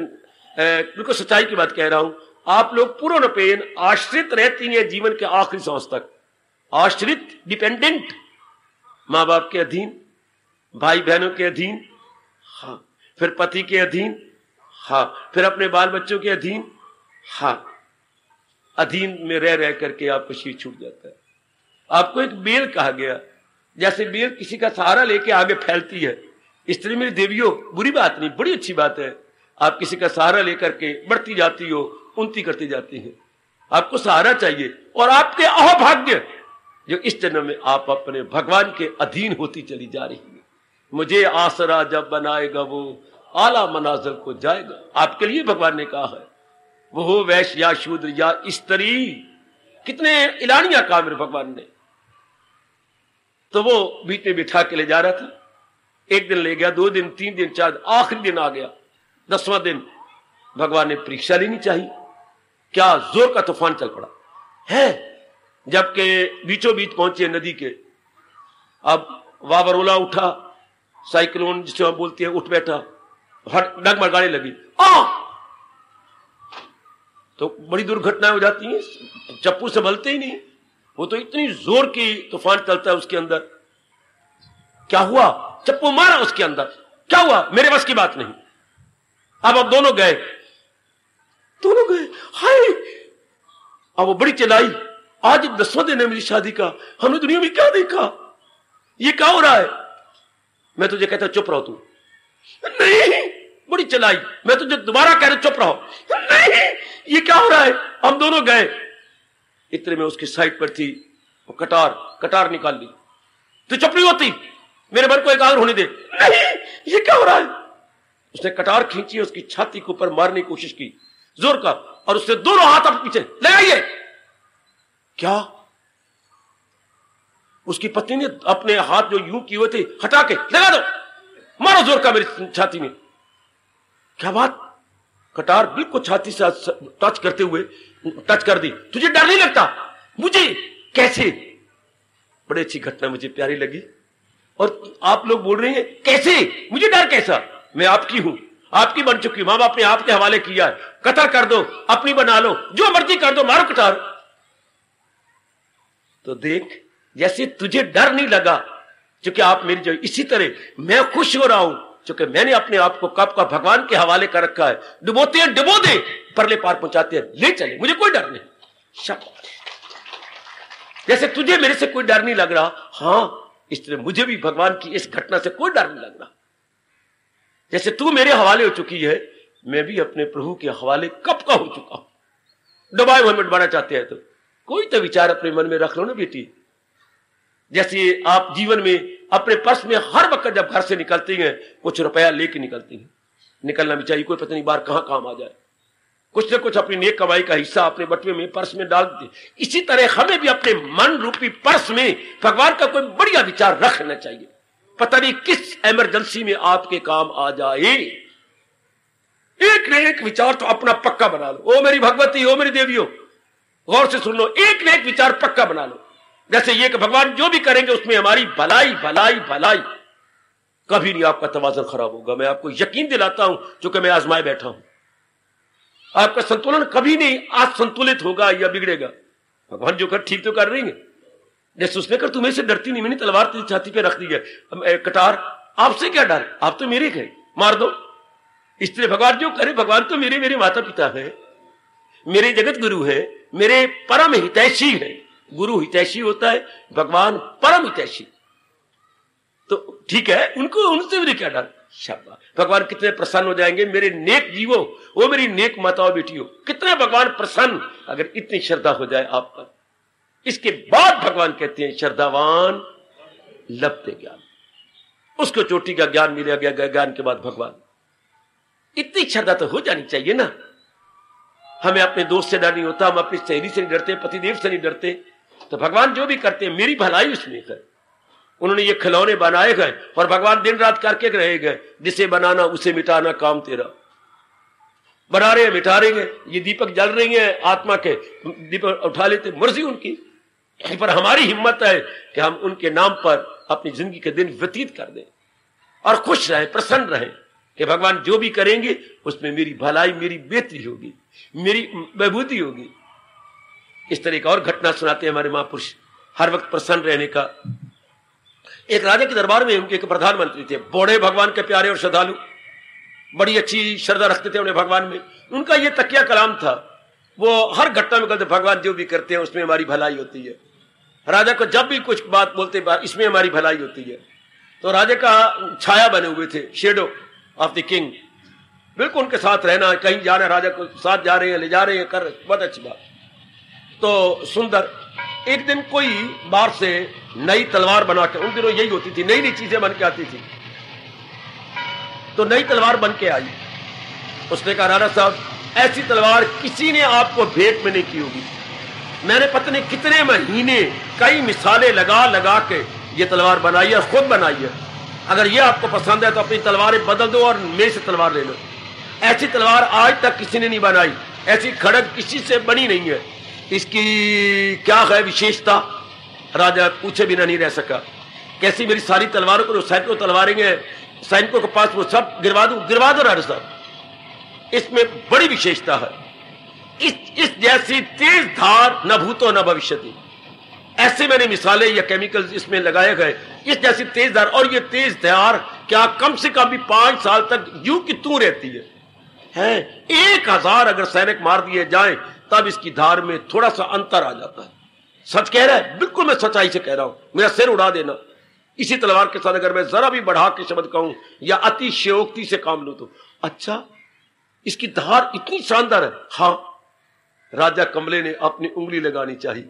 बिल्कुल सच्चाई की बात कह रहा हूं, आप लोग पूर्णपेन आश्रित रहती हैं जीवन के आखिरी सांस तक, आश्रित, डिपेंडेंट, मां बाप के अधीन, भाई बहनों के अधीन, हाँ, फिर पति के अधीन, हाँ, फिर अपने बाल बच्चों के अधीन, हाँ, अधीन में रह रह करके आपको शीर छूट जाता है। आपको एक बेल कहा गया, जैसे बेल किसी का सहारा लेके आगे फैलती है, इस तरह मेरी देवियों, बुरी बात नहीं, बड़ी अच्छी बात है, आप किसी का सहारा लेकर के बढ़ती जाती हो, उन्नति करती जाती है। आपको सहारा चाहिए, और आपके अहोभाग्य जो इस जन्म में आप अपने भगवान के अधीन होती चली जा रही है। मुझे आसरा जब बनाएगा वो आला मनाजिल को जाएगा। आपके लिए भगवान ने कहा है, वो हो वैश्य या शूद्र या स्त्री, कितने इलानिया कहा मेरे भगवान ने। तो वो बीच में बिठा के ले जा रहा था। एक दिन ले गया, 2 दिन, 3 दिन, 4, आखिरी दिन आ गया, 10वां दिन भगवान ने परीक्षा लेनी चाहिए। क्या जोर का तूफान चल पड़ा है, जबकि बीचों बीच पहुंचे नदी के। अब वावरोला उठा, साइक्लोन जिसे हम बोलते हैं उठ बैठा, डगमगाने लगी। तो बड़ी दुर्घटनाएं हो जाती हैं, चप्पू से बलते ही नहीं, वो तो इतनी जोर की तूफान चलता है उसके अंदर। क्या हुआ, चप्पू मारा उसके अंदर, क्या हुआ, मेरे बस की बात नहीं। अब दोनों गए, हाय। अब वो बड़ी चिल्लाई, आज 10वां दिन है मेरी शादी का, हमने दुनिया में क्या देखा, ये क्या हो रहा है। मैं तुझे कहता चुप रहो, तू नहीं, बड़ी चिल्लाई, मैं तुझे दोबारा कह रहा चुप रहो, नहीं, ये क्या हो रहा है। हम दोनों गए, इतने में उसकी साइड पर थी वो कटार निकाल ली। तू चुप नहीं होती, मेरे मन को एकाग्र होने दे, नहीं, ये क्या हो रहा है। उसने कटार खींची, उसकी छाती के ऊपर मारने की कोशिश की जोर का, और उसने दोनों हाथ अपने पीछे लगाइए। क्या, उसकी पत्नी ने अपने हाथ जो यूं किए हुए थे हटा के लगा दो, मारो जोर का मेरी छाती में। क्या बात, कटार बिल्कुल छाती से टच करते हुए टच कर दी। तुझे डर नहीं लगता, मुझे कैसे। बड़ी अच्छी घटना मुझे प्यारी लगी। और आप लोग बोल रहे हैं कैसे, मुझे डर कैसा, मैं आपकी हूं, आपकी बन चुकी, मां बाप ने आपके हवाले किया है, कतर कर दो, अपनी बना लो, जो मर्जी कर दो, मारो कटार। तो देख, जैसे तुझे डर नहीं लगा, क्योंकि आप मेरी जो, इसी तरह मैं खुश हो रहा हूं क्योंकि मैंने अपने आप को कब का भगवान के हवाले कर रखा है। डुबोते हैं डुबो दे, परले पार पहुंचाते हैं ले चले, मुझे कोई डर नहीं। जैसे तुझे मेरे से कोई डर नहीं लग रहा, हां, इसलिए मुझे भी भगवान की इस घटना से कोई डर नहीं लग रहा। जैसे तू मेरे हवाले हो चुकी है, मैं भी अपने प्रभु के हवाले कब का हो चुका हूं। डुबाए हुए मिटवाना चाहते हैं तो कोई तो विचार अपने मन में रख लो ना बेटी। जैसे आप जीवन में अपने पर्स में हर वक्त जब घर से निकलती हैं कुछ रुपया लेके निकलती हैं, निकलना भी चाहिए, कोई पता नहीं बार कहां काम आ जाए। कुछ न कुछ अपनी नेक कमाई का हिस्सा अपने बटुए में, पर्स में डाल देते। इसी तरह हमें भी अपने मन रूपी पर्स में भगवान का कोई बढ़िया विचार रखना चाहिए। पता नहीं किस इमरजेंसी में आपके काम आ जाए। एक न एक विचार तो अपना पक्का बना लो। ओ मेरी भगवती, ओ मेरी देवियों, गौर से सुन लो, एक न एक विचार पक्का बना लो। जैसे ये कि भगवान जो भी करेंगे उसमें हमारी भलाई भलाई भलाई, कभी नहीं आपका तवाज़ुन खराब होगा। मैं आपको यकीन दिलाता हूं, क्योंकि मैं आजमाए बैठा हूं। आपका संतुलन कभी नहीं असंतुलित होगा या बिगड़ेगा। भगवान जो कर ठीक तो कर रही है। जैसे उसने कर, तुम्हें से डरती नहीं, मैंने तलवार तेरी छाती पे रख दी है, कटार, आपसे क्या डर, आप तो मेरे गए, मार दो। इसलिए भगवान जो करे, भगवान तो मेरे माता पिता है, मेरे जगत गुरु है, मेरे परम हितैषी है। गुरु हितैषी होता है, भगवान परम हितैषी। तो ठीक है, उनको, उनसे मुझे क्या डर। शाबाश, भगवान कितने प्रसन्न हो जाएंगे मेरे नेक जीवों, वो मेरी नेक माताओं बेटियों, कितने भगवान प्रसन्न अगर इतनी श्रद्धा हो जाए आप पर। इसके बाद भगवान कहते हैं श्रद्धावान लभते ज्ञान, उसको चोटी का ज्ञान मिल गया। ज्ञान के बाद भगवान, इतनी श्रद्धा तो हो जानी चाहिए ना। हमें अपने दोस्त से डर नहीं होता, हम अपनी सहेली से नहीं डरते, पतिदेव से नहीं डरते। तो भगवान जो भी करते हैं मेरी भलाई उसमें है। उन्होंने ये खिलौने बनाए गए और भगवान दिन रात करके रहे गए, जिसे बनाना उसे मिटाना काम तेरा। बना रहे हैं, मिटा रहे हैं, ये दीपक जल रही हैं आत्मा के, दीपक उठा लेते, मर्जी उनकी। पर हमारी हिम्मत है कि हम उनके नाम पर अपनी जिंदगी के दिन व्यतीत कर दें और खुश रहें, प्रसन्न रहें कि भगवान जो भी करेंगे उसमें मेरी भलाई, मेरी बेहतरी होगी, मेरी बहबूदी होगी। इस तरह का और घटना सुनाते हैं हमारे महापुरुष, हर वक्त प्रसन्न रहने का। एक राजा के दरबार में उनके एक प्रधानमंत्री थे, बड़े भगवान के प्यारे और श्रद्धालु, बड़ी अच्छी श्रद्धा रखते थे उन्हें भगवान में। उनका ये तकिया कलाम था, वो हर घटना में कहते भगवान जो भी करते हैं उसमें हमारी भलाई होती है। राजा को जब भी कुछ बात बोलते इसमें हमारी भलाई होती है। तो राजा का छाया बने हुए थे, शेडो ऑफ द किंग, बिल्कुल उनके साथ रहना, कहीं जाना राजा को साथ जा रहे हैं, ले जा रहे हैं, कर, बहुत अच्छी बात। तो सुंदर एक दिन कोई बाहर से नई तलवार बनाकर, उन दिनों यही होती थी, नई नई चीजें बन के आती थी, तो नई तलवार बन के आई। उसने कहा राणा साहब, ऐसी तलवार किसी ने आपको भेंट में नहीं की होगी। मैंने पता नहीं कितने महीने कई मिसालें लगा लगा के ये तलवार बनाई है, खुद बनाई है। अगर ये आपको पसंद है तो अपनी तलवारें बदल दो और मेरे से तलवार ले लो। ऐसी तलवार आज तक किसी ने नहीं बनाई, ऐसी खड़ग किसी से बनी नहीं है। इसकी क्या है विशेषता? राजा पूछे बिना नहीं रह सका। कैसी मेरी सारी तलवारों को, सैकड़ों तलवारें हैं सैनिकों के पास, वो सब गिरवा दो राजा साहब। इसमें बड़ी विशेषता है। इस जैसी तेज धार न भूतो न भविष्यति। ऐसे मैंने मिसालें या केमिकल्स इसमें लगाए गए, इस जैसी तेज धार। और ये तेज धार क्या कम से कम भी 5 साल तक यूं की तू रहती है। 1000 अगर सैनिक मार दिए जाएं तब इसकी धार में थोड़ा सा अंतर आ जाता है। सच कह रहा है, बिल्कुल मैं सच्चाई से कह रहा हूं, मेरा सिर उड़ा देना। इसी तलवार के साथ अगर मैं जरा भी बढ़ा के शब्द कहूं या अतिशयोक्ति से काम लूं तो अच्छा, इसकी धार इतनी शानदार है। हां, राजा कमले ने अपनी उंगली लगानी चाहिए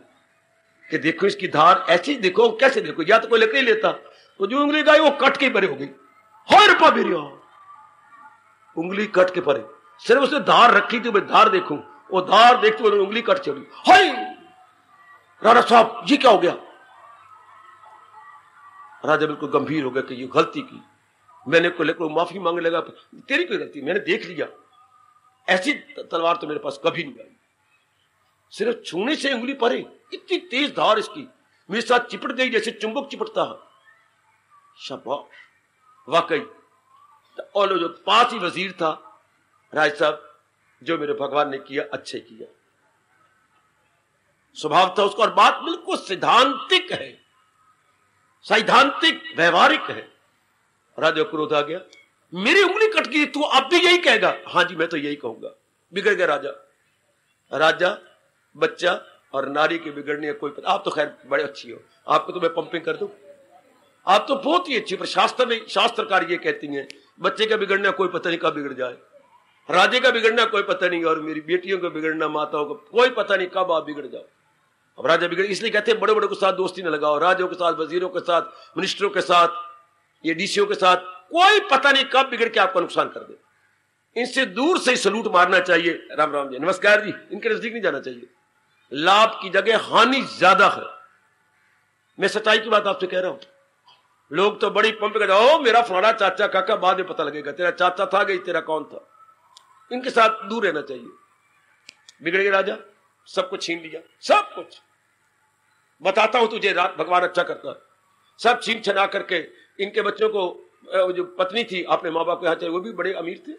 कि देखो इसकी धार ऐसी, देखो कैसे, देखो या तो कोई लकड़ी लेता तो जो उंगली गई वो कट के परे हो गई। हाय रब्बा मेरी, उंगली कट के परे, सिर्फ उसने धार रखी थी, मैं धार देखूं, वो धार देखते हुए उंगली कट चली। हाय राणा साहब, ये क्या हो गया? राजा बिल्कुल गंभीर हो गया कि ये गलती की मैंने, को लेकर माफी मांगने लगा। तेरी कोई गलती, मैंने देख लिया, ऐसी तलवार तो मेरे पास कभी नहीं आई। सिर्फ छूने से उंगली परे, इतनी तेज धार इसकी, मेरे साथ चिपट गई जैसे चुंबक चिपटता है। शाबाश, वाकई। और जो पास ही वजीर था, राज साहब, जो मेरे भगवान ने किया अच्छे किया, स्वभाव था उसका। और बात बिल्कुल सिद्धांतिक है, सैद्धांतिक व्यवहारिक है। राजा क्रोध आ गया, मेरी उंगली कट गई, तू अब भी यही कहेगा? हाँ जी, मैं तो यही कहूंगा। बिगड़ गया राजा। राजा, बच्चा और नारी के बिगड़ने का कोई पता। आप तो खैर बड़े अच्छी हो, आपको तो मैं पंपिंग कर दूं, आप तो बहुत ही अच्छी। पर शास्त्रकार ये कहती हैं बच्चे का बिगड़ना कोई पता नहीं कब बिगड़ जाए, राजे का बिगड़ना कोई पता नहीं, और मेरी बेटियों का बिगड़ना, माताओं का कोई पता नहीं कब आप बिगड़ जाओ। अब राजा बिगड़, इसलिए कहते हैं बड़े बड़े के साथ दोस्ती न लगाओ, राजों के साथ, वजीरों के साथ, मिनिस्टरों के साथ, ये डीसीओ के साथ, कोई पता नहीं कब बिगड़ के आपका नुकसान कर दे। इनसे दूर से सलूट मारना चाहिए। राम राम जी, नमस्कार जी, इनके नजदीक नहीं जाना चाहिए। लाभ की जगह हानि ज्यादा है। मैं सच्चाई की बात आपसे कह रहा हूं। लोग तो बड़ी पंप कर, ओ मेरा फलाना चाचा काका, बाद में पता लगेगा तेरा चाचा था गई, तेरा कौन था। इनके साथ दूर रहना चाहिए। बिगड़ गए राजा, सब कुछ छीन लिया, सब कुछ। बताता हूं तुझे, रात भगवान अच्छा करता है। सब छीन छना करके इनके बच्चों को, जो पत्नी थी अपने माँ बाप के यहाँ चले, वो भी बड़े अमीर थे।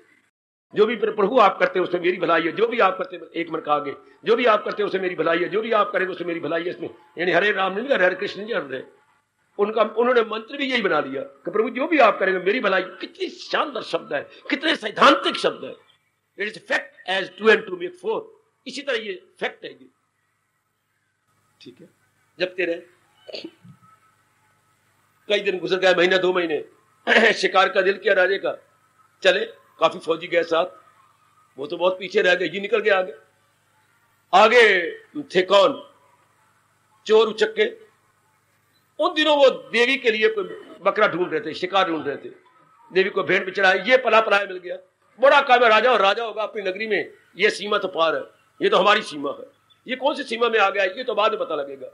जो भी प्रभु आप करते हैं उसमें मेरी भलाई है, जो भी आप करते हैं, एक मिनट आगे, जो भी आप करते हैं उसमें मेरी भलाई है, जो भी आप करेंगे उसमें मेरी भलाई है। इसमें यानी हरे राम नहीं, हरे कृष्ण जी हर, उन्होंने मंत्र भी यही बना लिया कि प्रभु जो भी आप करेंगे मेरी भलाई। कितनी शानदार शब्द है, कितने सैद्धांतिक शब्द है। It is fact as 2 and 2 make 4। इसी तरह ये फैक्ट है ये, ठीक है। जबते रहे, कई दिन गुजर गए, महीना 2 महीने। शिकार का दिल किया राजे का, चले, काफी फौजी गए साथ, वो तो बहुत पीछे रह गए, ये निकल गए आगे। आगे थे कौन? चोर उचक्के। उन दिनों वो देवी के लिए कोई बकरा ढूंढ रहे थे, शिकार ढूंढ रहे थे, देवी को भेंट पे चढ़ाया। ये पला पलाया मिल गया, बड़ा काम है राजा, और राजा होगा अपनी नगरी में, ये सीमा तो पार है, ये तो हमारी सीमा है। ये कौन सी सीमा में आ गया ये तो बाद में पता लगेगा।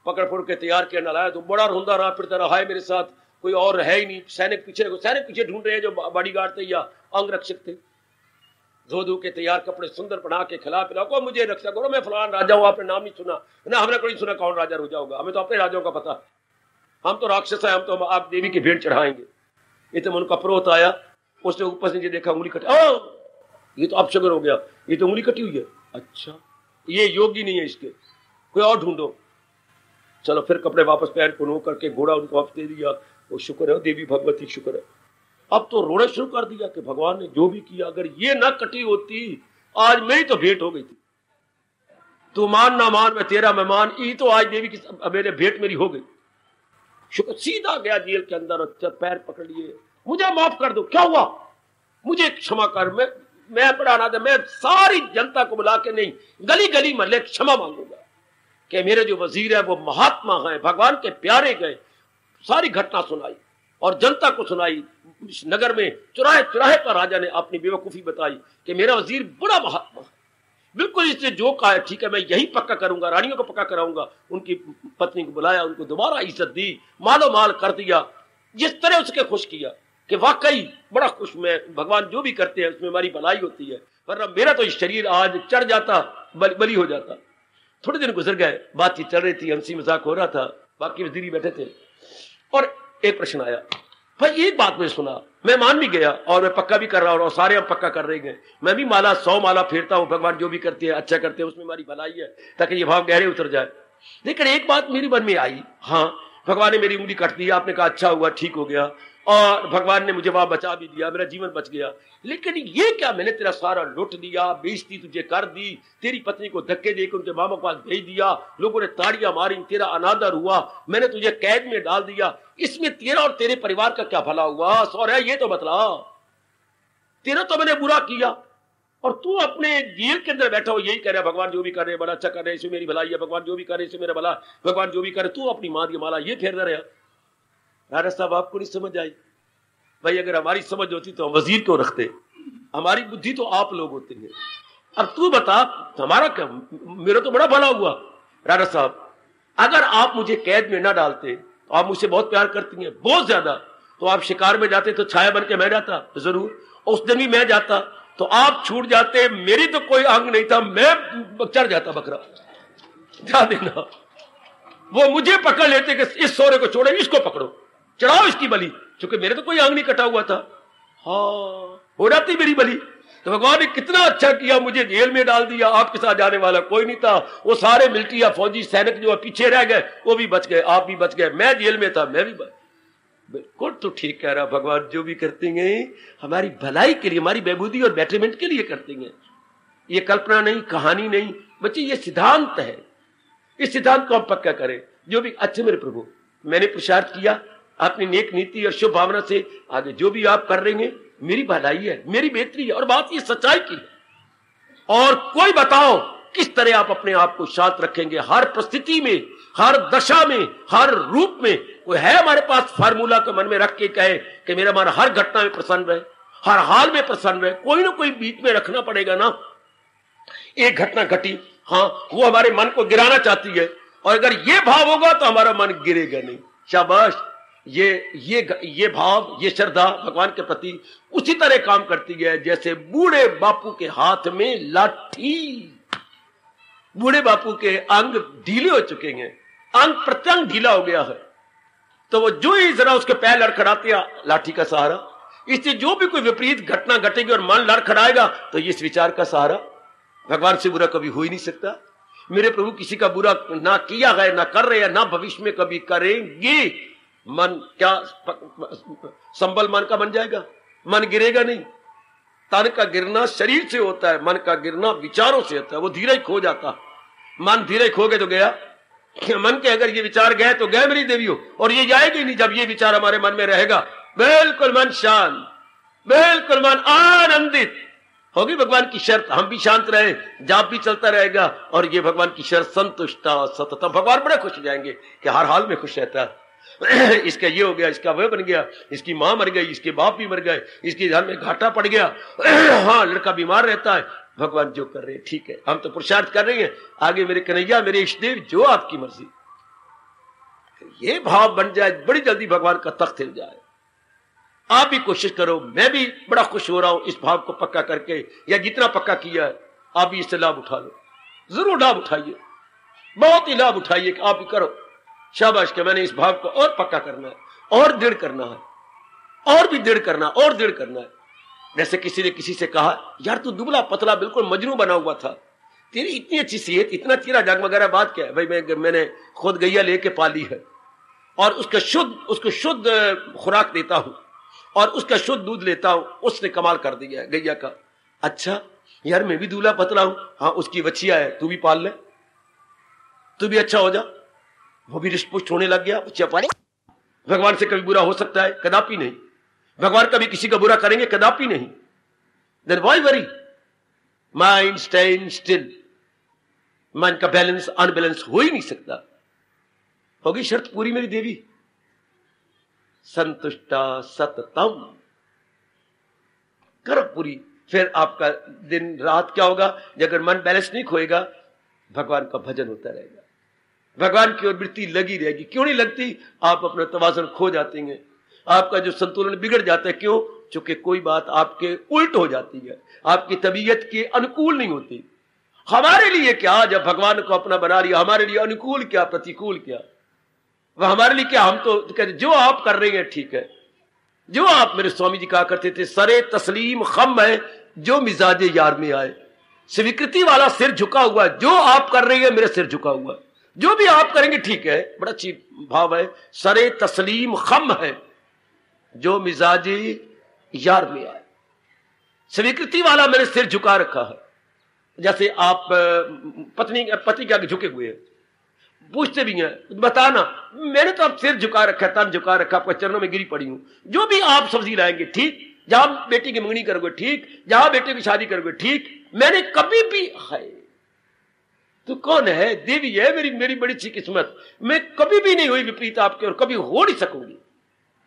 पकड़ फोड़ के तैयार किया, न लाया तो बड़ा रोंदा रहा, फिरता रहा, हाय मेरे साथ कोई और है ही नहीं। सैनिक पीछे ढूंढ रहे हैं, जो बॉडीगार्ड थे या अंग रक्षक थे। धो धो के तैयार कपड़े सुंदर पहना के खिला पिला को, मुझे रक्षा करो, मैं फलान राजा हूं, आपने नाम नहीं सुना ना, हमने कोई सुना कौन राजा रोजा होगा, हमें तो अपने राजाओं का पता, हम तो राक्षस है, हम तो आप देवी की भेंट चढ़ाएंगे। ये तो मन का क्रोध आया, उसने ऊपर से देखा उंगली कटी, ये तो अपशगुन हो गया, ये तो उंगली कटी हुई है, अच्छा ये योगी नहीं है, इसके कोई और ढूंढो। चलो फिर कपड़े वापस पहन पुनः करके घोड़ा उनको वापस दे दिया। वो शुक्र है देवी भगवती, शुक्र है। अब तो रोना शुरू कर दिया कि भगवान ने जो भी किया, अगर ये ना कटी होती आज मेरी तो भेंट हो गई थी। तू मान ना मान, मैं तेरा मेहमान, ये तो आज देवी की मेरे भेंट मेरी हो गई। शुक्र, सीधा गया जेल के अंदर और पैर पकड़ लिए, मुझे माफ कर दो, क्या हुआ, मुझे क्षमा कर, मैं बड़ा अनाथ, मैं सारी जनता को बुला के नहीं, गली गली महल्ले क्षमा मांगूंगा कि मेरे जो वजीर है वो महात्मा हैं, भगवान के प्यारे गए। सारी घटना सुनाई और जनता को सुनाई, इस नगर में चुराहे चुराहे पर राजा ने अपनी बेवकूफी बताई कि मेरा वजीर बड़ा महात्मा, बिल्कुल इसने जो कहा है ठीक है, मैं यही पक्का करूंगा, रानियों को पक्का कराऊंगा। उनकी पत्नी को बुलाया, उनको दोबारा इज्जत दी, मालो माल कर दिया, जिस तरह उसके खुश किया कि वाकई बड़ा खुश, मैं भगवान जो भी करते हैं उसमें हमारी भलाई होती है, वरना मेरा तो शरीर आज चढ़ जाता, बली हो जाता। थोड़े दिन गुजर गए, बातचीत चल रही थी, हंसी मजाक हो रहा था, बाकी वजीर बैठे थे और एक प्रश्न आया। भाई एक बात मैं सुना, मैं मान भी गया और मैं पक्का भी कर रहा हूं और सारे हम पक्का कर रहे हैं। मैं भी माला 100 माला फेरता हूं, भगवान जो भी करते हैं अच्छा करते हैं, उसमें हमारी भलाई है ताकि ये भाव गहरे उतर जाए। लेकिन एक बात मेरे मन में आई, हाँ भगवान ने मेरी उंगली कट दी, आपने कहा अच्छा हुआ, ठीक हो गया, और भगवान ने मुझे वहां बचा भी दिया, मेरा जीवन बच गया। लेकिन ये क्या, मैंने तेरा सारा लुट दिया, बेइज्जती तुझे कर दी, तेरी पत्नी को धक्के देकर उनके मामा के पास भेज दिया, लोगों ने ताड़ियां मारी, तेरा अनादर हुआ, मैंने तुझे कैद में डाल दिया, इसमें तेरा और तेरे परिवार का क्या भला हुआ? सौर्या ये तो बतला, तेरा तो मैंने बुरा किया और तू अपने जेल के अंदर बैठा हो यही कह रहा है भगवान जो भी कर रहे बड़ा अच्छा कर रहे, इसमें मेरी भलाई है, भगवान जो भी करे इसमें मेरा भला, भगवान जो भी करे, तू अपनी मां की माला ये फेर रहा। राजा साहब आपको नहीं समझ आई? भाई अगर हमारी समझ होती तो हम वजीर क्यों रखते, हमारी बुद्धि तो आप लोग होते हैं। अब तू बता हमारा क्या, मेरा तो बड़ा भला हुआ। राजा साहब अगर आप मुझे कैद में ना डालते, आप मुझसे बहुत प्यार करती हैं, बहुत ज्यादा, तो आप शिकार में जाते तो छाया बन के मैं जाता जरूर, उस दिन भी मैं जाता तो आप छूट जाते, मेरी तो कोई अंग नहीं था, मैं चढ़ जाता बकरा, जा देना। वो मुझे पकड़ लेते कि इस सोरे को छोड़े, इसको पकड़ो, चढ़ाओ इसकी बलि, क्योंकि मेरे तो कोई अंग नहीं कटा हुआ था। हाँ हो जाती मेरी बलि। तो भगवान ने कितना अच्छा किया, मुझे जेल में डाल दिया, आपके साथ जाने वाला कोई नहीं था, वो सारे मिलिट्री या फौजी सैनिक जो पीछे रह गए वो भी बच गए, आप भी बच गए, मैं जेल में था, मैं भी बिल्कुल तो ठीक कह रहा, भगवान जो भी करते हैं हमारी भलाई के लिए, हमारी बेबूदी और बेटरमेंट के लिए करते हैं। ये कल्पना नहीं, कहानी नहीं बच्चे, ये सिद्धांत है। इस सिद्धांत को हम पक्का करें। जो भी अच्छे मेरे प्रभु, मैंने पुरुषार्थ किया अपनी नेक नीति और शुभ भावना से, आगे जो भी आप कर रहे हैं मेरी भलाई है, मेरी बेहतरी है, और बात ये सच्चाई की है। और कोई बताओ किस तरह आप अपने आप को शांत रखेंगे हर परिस्थिति में, हर दशा में, हर रूप में? कोई है हमारे पास फार्मूला को मन में रख के कहे कि मेरा मन हर घटना में प्रसन्न रहे, हर हाल में प्रसन्न रहे? कोई ना कोई बीच में रखना पड़ेगा ना। एक घटना घटी, हाँ वो हमारे मन को गिराना चाहती है, और अगर ये भाव होगा तो हमारा मन गिरेगा नहीं। शाबाश, ये भाव, ये श्रद्धा भगवान के प्रति उसी तरह काम करती है जैसे बूढ़े बापू के हाथ में लाठी। बूढ़े बापू के अंग ढीले हो चुके हैं, अंग प्रत्यंग ढीला हो गया है, तो वो जो ही जरा उसके पैर लड़खड़ाते हैं, लाठी का सहारा। इससे जो भी कोई विपरीत घटना घटेगी और मन लड़खड़ाएगा तो ये इस विचार का सहारा। भगवान से बुरा कभी हो ही नहीं सकता। मेरे प्रभु किसी का बुरा ना किया है, ना कर रहे हैं, ना भविष्य में कभी करेंगे। मन क्या संबल मन का बन जाएगा? मन गिरेगा नहीं। तन का गिरना शरीर से होता है, मन का गिरना विचारों से होता है। वो धीरे खो जाता, मन धीरे खो गए तो गया। मन के अगर ये विचार गए तो गए मेरी देवियों, और ये जाएगी नहीं जब ये विचार हमारे मन में रहेगा। बिल्कुल मन शांत, बिल्कुल मन आनंदित होगी। भगवान की शर्त हम भी शांत रहे, जाप भी चलता रहेगा, और ये भगवान की शर्त संतुष्टा सततम। भगवान बड़े खुश हो जाएंगे कि हर हाल में खुश रहता है। इसका ये हो गया, इसका वह बन गया, इसकी मां मर गई, इसके बाप भी मर गए, इसके घर में घाटा पड़ गया, हाँ लड़का बीमार रहता है। भगवान जो कर रहे हैं ठीक है, हम तो पुरुषार्थ कर रहे हैं, आगे मेरे कन्हैया, मेरे इष्टदेव, जो आपकी मर्जी। ये भाव बन जाए, बड़ी जल्दी भगवान का तख्त हिल जाए। आप भी कोशिश करो, मैं भी बड़ा खुश हो रहा हूं इस भाव को पक्का करके, या जितना पक्का किया है आप भी इससे लाभ उठा लो। जरूर लाभ उठाइए, बहुत ही लाभ उठाइए कि आप भी करो। शाबाश के मैंने इस भाव को और पक्का करना है, और दृढ़ करना है, और भी दृढ़ करना, और दृढ़ करना है। जैसे किसी ने किसी से कहा, यार तू दुबला पतला बिल्कुल मजनू बना हुआ था, तेरी इतनी अच्छी सेहत, इतना चेहरा जगमगा, बात क्या है? भाई मैंने खुद गैया लेके पाली है, और उसको शुद्ध खुराक देता हूं, और उसका शुद्ध दूध लेता हूं। उसने कमाल कर दिया है गैया का। अच्छा यार मैं भी दूल्हा पतला हूं, हाँ उसकी बच्चिया है, तू भी पाल ले, तू भी अच्छा हो जा। वो भी रिष्ट होने लग गया, बच्चा पाले। भगवान से कभी बुरा हो सकता है? कदापि नहीं। भगवान कभी किसी का बुरा करेंगे? कदापि नहीं। Then why worry? Mind stand still. Mind का बैलेंस अनबैलेंस हो ही नहीं सकता। होगी शर्त पूरी मेरी देवी, संतुष्टा सततम। करो पूरी। फिर आपका दिन रात क्या होगा, अगर मन बैलेंस नहीं खोएगा, भगवान का भजन होता रहेगा, भगवान की ओर वृत्ति लगी रहेगी। क्यों नहीं लगती? आप अपना तवाज़ुन खो जाते हैं, आपका जो संतुलन बिगड़ जाता है। क्यों? क्योंकि कोई बात आपके उल्ट हो जाती है, आपकी तबीयत के अनुकूल नहीं होती। हमारे लिए क्या, जब भगवान को अपना बना लिया, हमारे लिए अनुकूल क्या प्रतिकूल क्या, वह हमारे लिए क्या। हम तो कहते जो आप कर रहे हैं ठीक है, जो आप, मेरे स्वामी जी कहा करते थे, सरे तस्लीम खम है जो मिजाजे यार में आए। स्वीकृति वाला सिर झुका हुआ, जो आप कर रहे हैं मेरे सिर झुका हुआ, जो भी आप करेंगे ठीक है। बड़ा अच्छी भाव है, सरे तस्लीम खम है जो मिजाजे यार में आए। स्वीकृति वाला मेरे सिर झुका रखा है। जैसे आप पति के आगे झुके हुए हैं, पूछते भी हैं बताना, मैंने तो आप सिर झुका रखा है, तन झुका रखा, आपके चरणों में गिरी पड़ी हूं। जो भी आप सब्जी लाएंगे ठीक, जहां बेटी की मंगनी करोगे ठीक, जहां बेटे की शादी करोगे ठीक। मैंने कभी भी है तो कौन है, देवी है मेरी बड़ी अच्छी किस्मत, मैं कभी भी नहीं हुई विपरीत आपके और कभी हो नहीं सकूंगी।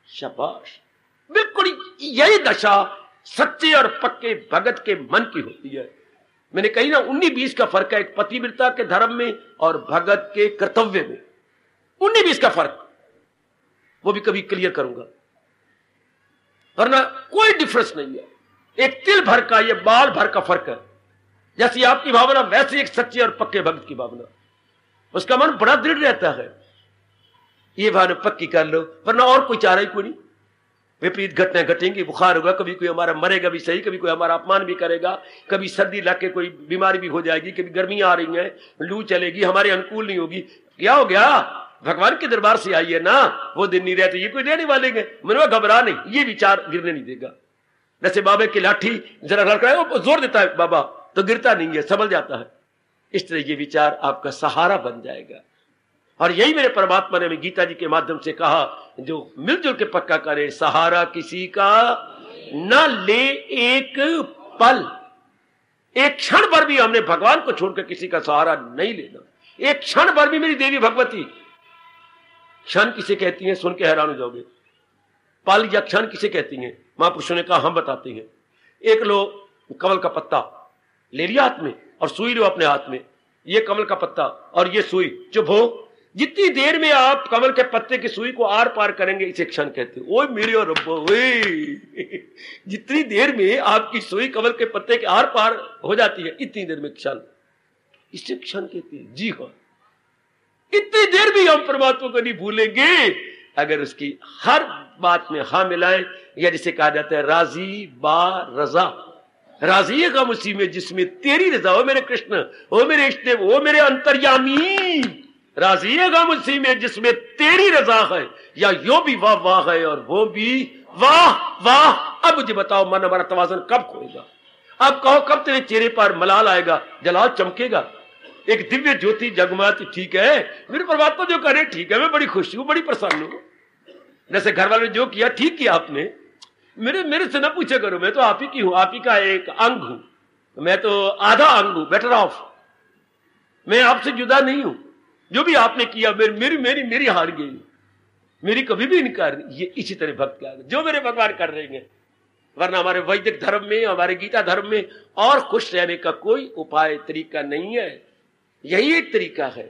शाबाश, बिल्कुल यही दशा सच्चे और पक्के भगत के मन की होती है। मैंने कही ना 19-20 का फर्क है, एक पतिव्रता के धर्म में और भगत के कर्तव्य में 19-20 का फर्क, वो भी कभी क्लियर करूंगा, वरना कोई डिफरेंस नहीं है। एक तिल भर का, ये बाल भर का फर्क है। जैसी आपकी भावना वैसे एक सच्चे और पक्के भक्त की भावना, उसका मन बड़ा दृढ़ रहता है। ये भावना पक्की कर लो, वरना और कोई चारा ही कोई नहीं। विपरीत घटनाएं घटेंगी, बुखार होगा, कभी कोई हमारा मरेगा भी सही, कभी कोई हमारा अपमान भी करेगा, कभी सर्दी लग के कोई बीमारी भी हो जाएगी, कभी गर्मियां आ रही हैं, लू चलेगी, हमारे अनुकूल नहीं होगी। क्या हो गया? भगवान के दरबार से आइए ना, वो दिन नहीं रहते, ये कोई रहने वाले हैं। मनवा घबरा नहीं, ये विचार गिरने नहीं देगा। जैसे बाबे की लाठी जरा लड़का वो जोर देता है बाबा तो गिरता नहीं है, संभल जाता है। इस तरह ये विचार आपका सहारा बन जाएगा। और यही मेरे परमात्मा ने गीता जी के माध्यम से कहा, जो मिलजुल के पक्का करे, सहारा किसी का न ले एक पल। एक क्षण भर भी हमने भगवान को छोड़कर किसी का सहारा नहीं लेना। एक क्षण भर भी मेरी देवी भगवती, क्षण किसे कहती हैं सुन के हैरान हो जाओगे। पल या क्षण किसे कहती हैं? महापुरुषों ने कहा हम बताते हैं। एक लो कमल का पत्ता ले लिया हाथ में और सुई लो अपने हाथ में, ये कमल का पत्ता और ये सुई, चुप हो। जितनी देर में आप कमल के पत्ते की सुई को आर पार करेंगे, इसे क्षण कहते हैं। ओए मेरे और रब्बो, ओए जितनी देर में आपकी सुई कमल के पत्ते के आर पार हो जाती है, इतनी देर में क्षण, इसे क्षण कहते हैं। जी हाँ, इतनी देर भी हम परमात्मा को नहीं भूलेंगे अगर उसकी हर बात में हाँ मिलाएं, या जिसे कहा जाता है राजी बा रजा। राजी है गम उसी में जिसमें तेरी रजा हो मेरे कृष्ण, हो मेरे इष्टदेव, हो मेरे अंतर्यामी। राजी है गम उसी में जिसमें तेरी रजा है, या यो भी वाह वाह है और वो भी वाह वाह। अब मुझे बताओ मन हमारा तवाज़ुन कब खोएगा? अब कहो कब तेरे चेहरे पर मलाल आएगा, जलाल चमकेगा, एक दिव्य ज्योति जगमगाती। ठीक है मेरे परमात्मा जो करे ठीक है, मैं बड़ी खुश हूं, बड़ी प्रसन्न हूं। जैसे घर वाले ने जो किया ठीक किया आपने, मेरे से ना पूछा करो, मैं तो आप ही की हूं, आप ही का एक अंग हूं, मैं तो आधा अंग हूं, बेटर ऑफ, मैं आपसे जुदा नहीं हूं। जो भी आपने किया मेरी हार गई, मेरी कभी भी इनकार नहीं। ये इसी तरह भक्त का जो मेरे भगवान कर रहे हैं। वरना हमारे वैदिक धर्म में, हमारे गीता धर्म में और खुश रहने का कोई उपाय तरीका नहीं है, यही एक तरीका है।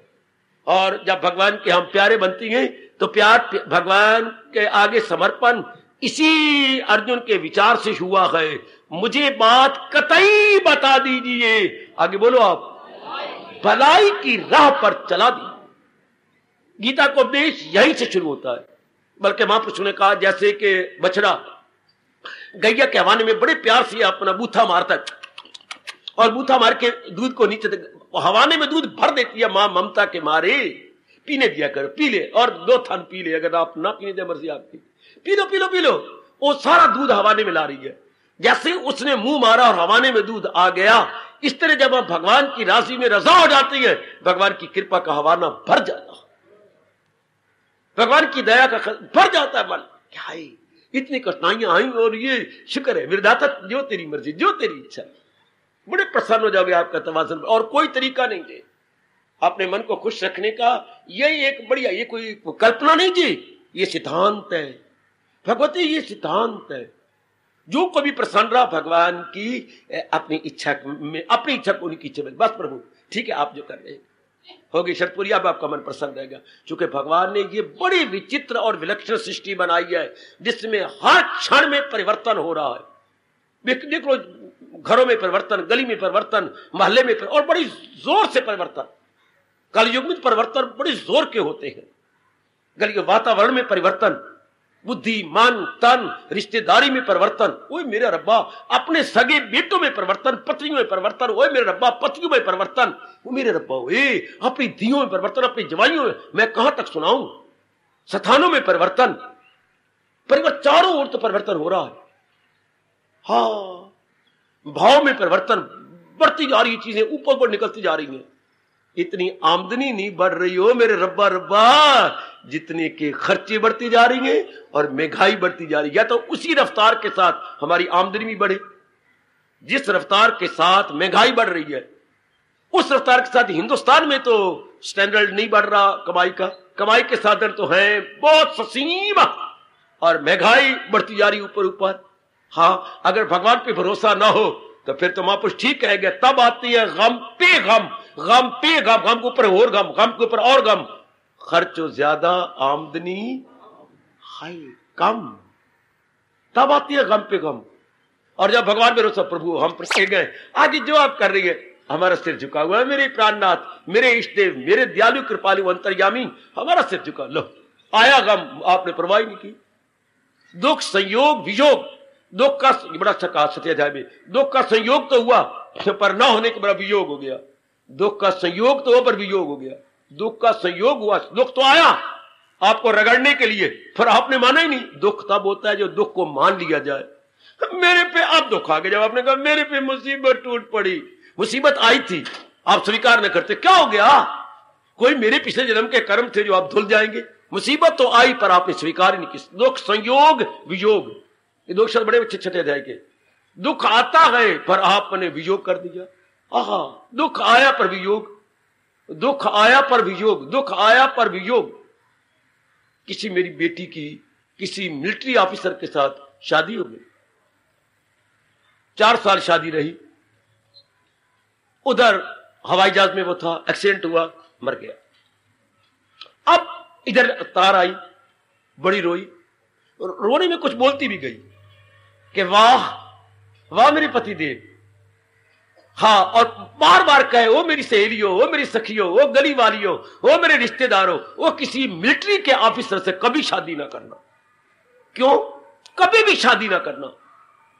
और जब भगवान के हम प्यारे बनती हैं तो प्यार भगवान के आगे समर्पण इसी अर्जुन के विचार से हुआ है। मुझे बात कतई बता दीजिए, आगे बोलो आप, भलाई की राह पर चला दी। गीता को उपदेश यहीं से शुरू होता है। बल्कि महापुरुषों ने कहा जैसे कि बछड़ा गैया के हवाने में बड़े प्यार से अपना बूथा मारता है और बूथा मार के दूध को नीचे हवाने में दूध भर देती है मां ममता के मारे, पीने दिया करो, पी ले और 2 थन पी ले, अगर आप ना पीने दे मर्जी आपकी, P low P low P low. वो सारा दूध हवाने में ला रही है। जैसे उसने मुंह मारा और हवाने में दूध आ गया, इस तरह जब आप भगवान की राशि में रजा हो जाती है, भगवान की कृपा का हवाना भर जाता, भगवान की दया का भर जाता है मन। क्या है इतनी कठिनाइयां आई और ये शुक्र है विधाता, जो तेरी मर्जी, जो तेरी इच्छा, बड़े प्रसन्न हो जाओगे आपका तवाज़ुन। और कोई तरीका नहीं है अपने मन को खुश रखने का, यही एक बढ़िया, ये कोई कल्पना नहीं जी, ये सिद्धांत है भगवती, ये सिद्धांत है। जो कभी प्रसन्न रहा भगवान की अपनी इच्छा में, अपनी इच्छा को उनकी इच्छा में, बस प्रभु ठीक है आप जो कर रहे हैं होगी शर्त पूरी, अब आपका मन प्रसन्न रहेगा। क्योंकि भगवान ने ये बड़ी विचित्र और विलक्षण सृष्टि बनाई है जिसमें हर क्षण में परिवर्तन हो रहा है। देख लो, घरों में परिवर्तन, गली में परिवर्तन, मोहल्ले में परिवर्तन, और बड़ी जोर से परिवर्तन। कलयुग में परिवर्तन बड़े जोर के होते हैं। गली के वातावरण में परिवर्तन, बुद्धि, मन, तन, रिश्तेदारी में परिवर्तन, ओए मेरे रब्बा, अपने सगे बेटों में परिवर्तन, पत्नियों में परिवर्तन, ओए मेरे रब्बा, पतियों में परिवर्तन, वो मेरे रब्बा, ओए अपनी धियों में परिवर्तन, अपनी जवाइयों में, मैं कहां तक सुनाऊं, स्थानों में परिवर्तन, परिवर्तन चारों ओर तो परिवर्तन हो रहा है। हाँ, भाव में परिवर्तन, बढ़ती जा रही चीजें ऊपर ऊपर निकलती जा रही हैं। इतनी आमदनी नहीं बढ़ रही हो मेरे रब्बा रब्बा, जितने के खर्चे बढ़ती जा रही हैं और महंगाई बढ़ती जा रही है। या तो उसी रफ्तार के साथ हमारी आमदनी भी बढ़े, जिस रफ्तार के साथ महंगाई बढ़ रही है उस रफ्तार के साथ हिंदुस्तान में तो स्टैंडर्ड नहीं बढ़ रहा कमाई का। कमाई के साधन तो हैं बहुत ससीम और महंगाई बढ़ती जा रही ऊपर ऊपर। हाँ, अगर भगवान पे भरोसा ना हो तो फिर तो महापुरुष ठीक कहेंगे, तब आती है गम पे गम, गम पे गम, गम के ऊपर और गम, गम के ऊपर और गम, खर्चो ज्यादा आमदनी हाई कम, तब आती है गम पे गम। और जब भगवान भरोसा, प्रभु हम पर गए, आगे जो आप कर रही है, हमारा सिर झुका हुआ है मेरे प्राणनाथ, मेरे इष्ट देव, मेरे दयालु कृपालु अंतर्यामी, हमारा सिर झुका। लो आया गम, आपने परवाह नहीं की। दुख संयोग वियोग, दुख का बड़ा अच्छा कहा सत्याध्याय में, दुख का संयोग तो हुआ पर ना होने के बड़ा वियोग हो गया। दुख का संयोग तो हुआ पर वियोग हो गया। दुख का संयोग हुआ, दुख तो आया आपको रगड़ने के लिए, फिर आपने माना ही नहीं। दुख तब होता है जो दुख को मान लिया जाए। मेरे पे अब दुख आ गया, जब आपने कहा मेरे पे मुसीबत टूट पड़ी, मुसीबत आई थी आप स्वीकार न करते, क्या हो गया? कोई मेरे पिछले जन्म के कर्म थे जो आप धुल जाएंगे। मुसीबत तो आई पर आपने स्वीकार ही नहीं की। दुख संयोग वियोग, ये दो शब्द बड़े अच्छे छठे अध्याय के। दुख आता है पर आपने वियोग कर दिया। आहा, दुख आया पर वियोग, दुख आया पर वियोग, दुख आया पर वियोग। किसी मेरी बेटी की किसी मिलिट्री ऑफिसर के साथ शादी हो गई, 4 साल शादी रही, उधर हवाई जहाज में वो था, एक्सीडेंट हुआ, मर गया। अब इधर तार आई, बड़ी रोई, रोने में कुछ बोलती भी गई कि वाह वाह मेरे पति देव। हाँ, और बार बार कहे, वो मेरी सहेलियों, वो मेरी सखियों, वो गली वालियों, वो मेरे रिश्तेदारों, वो किसी मिलिट्री के ऑफिसर से कभी शादी ना करना। क्यों? कभी भी शादी ना करना,